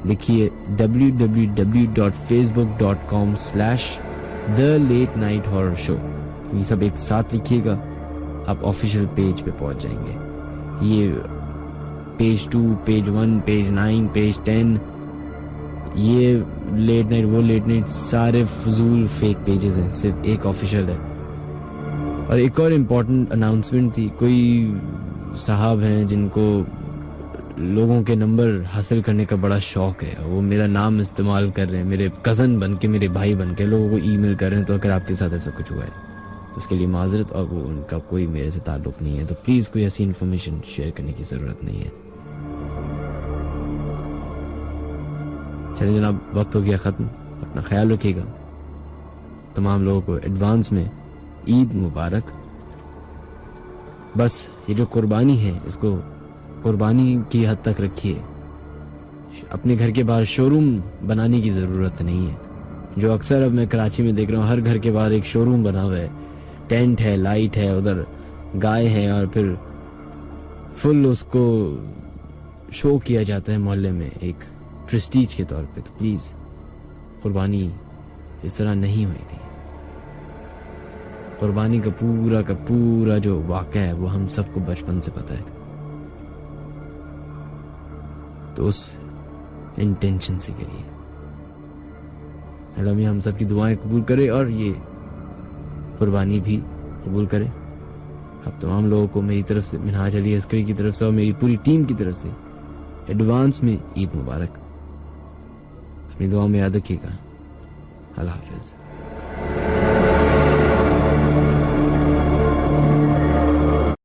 Speaker 1: लिखिए www.facebook.com/the-late-night-horror-show। ये सब एक साथ लिखिएगा, आप ऑफिशियल पेज पे पहुंच जाएंगे। ये पेज 2, पेज 1, पेज 9, पेज 10, ये लेट नाइट वो लेट नाइट सारे फजूल फेक पेजेस हैं, सिर्फ एक ऑफिशियल है। और एक और इम्पोर्टेंट अनाउंसमेंट थी, कोई साहब हैं जिनको लोगों के नंबर हासिल करने का बड़ा शौक है, वो मेरा नाम इस्तेमाल कर रहे हैं, मेरे कज़न बन के, मेरे भाई बन के लोगों को ईमेल कर रहे हैं। तो अगर आपके साथ ऐसा कुछ हुआ है तो उसके लिए माजरत, और वो उनका कोई मेरे से ताल्लुक नहीं है, तो प्लीज़ कोई ऐसी इन्फॉर्मेशन शेयर करने की ज़रूरत नहीं है। चलिए जनाब, वक्त हो गया ख़त्म। अपना ख्याल रखिएगा। तमाम लोगों को एडवांस में ईद मुबारक। बस ये जो कुर्बानी है, इसको कुर्बानी की हद तक रखिए। अपने घर के बाहर शोरूम बनाने की ज़रूरत नहीं है, जो अक्सर अब मैं कराची में देख रहा हूँ, हर घर के बाहर एक शोरूम बना हुआ है, टेंट है, लाइट है, उधर गाय है, और फिर फुल उसको शो किया जाता है मोहल्ले में एक प्रेस्टीज के तौर पे। तो प्लीज़ कुर्बानी इस तरह नहीं हुई थी। कुर्बानी का पूरा जो वाक़या है वो हम सबको बचपन से पता है, तो उस इंटेंशन से करिए। अल्लाह हम सबकी दुआएं कबूल करे और ये कुर्बानी भी कबूल करे। अब तमाम लोगों को मेरी तरफ से, मिनहाज अली अस्करी की तरफ से और मेरी पूरी टीम की तरफ से एडवांस में ईद मुबारक। अपनी दुआ में याद रखिएगा। अल्लाह हाफिज।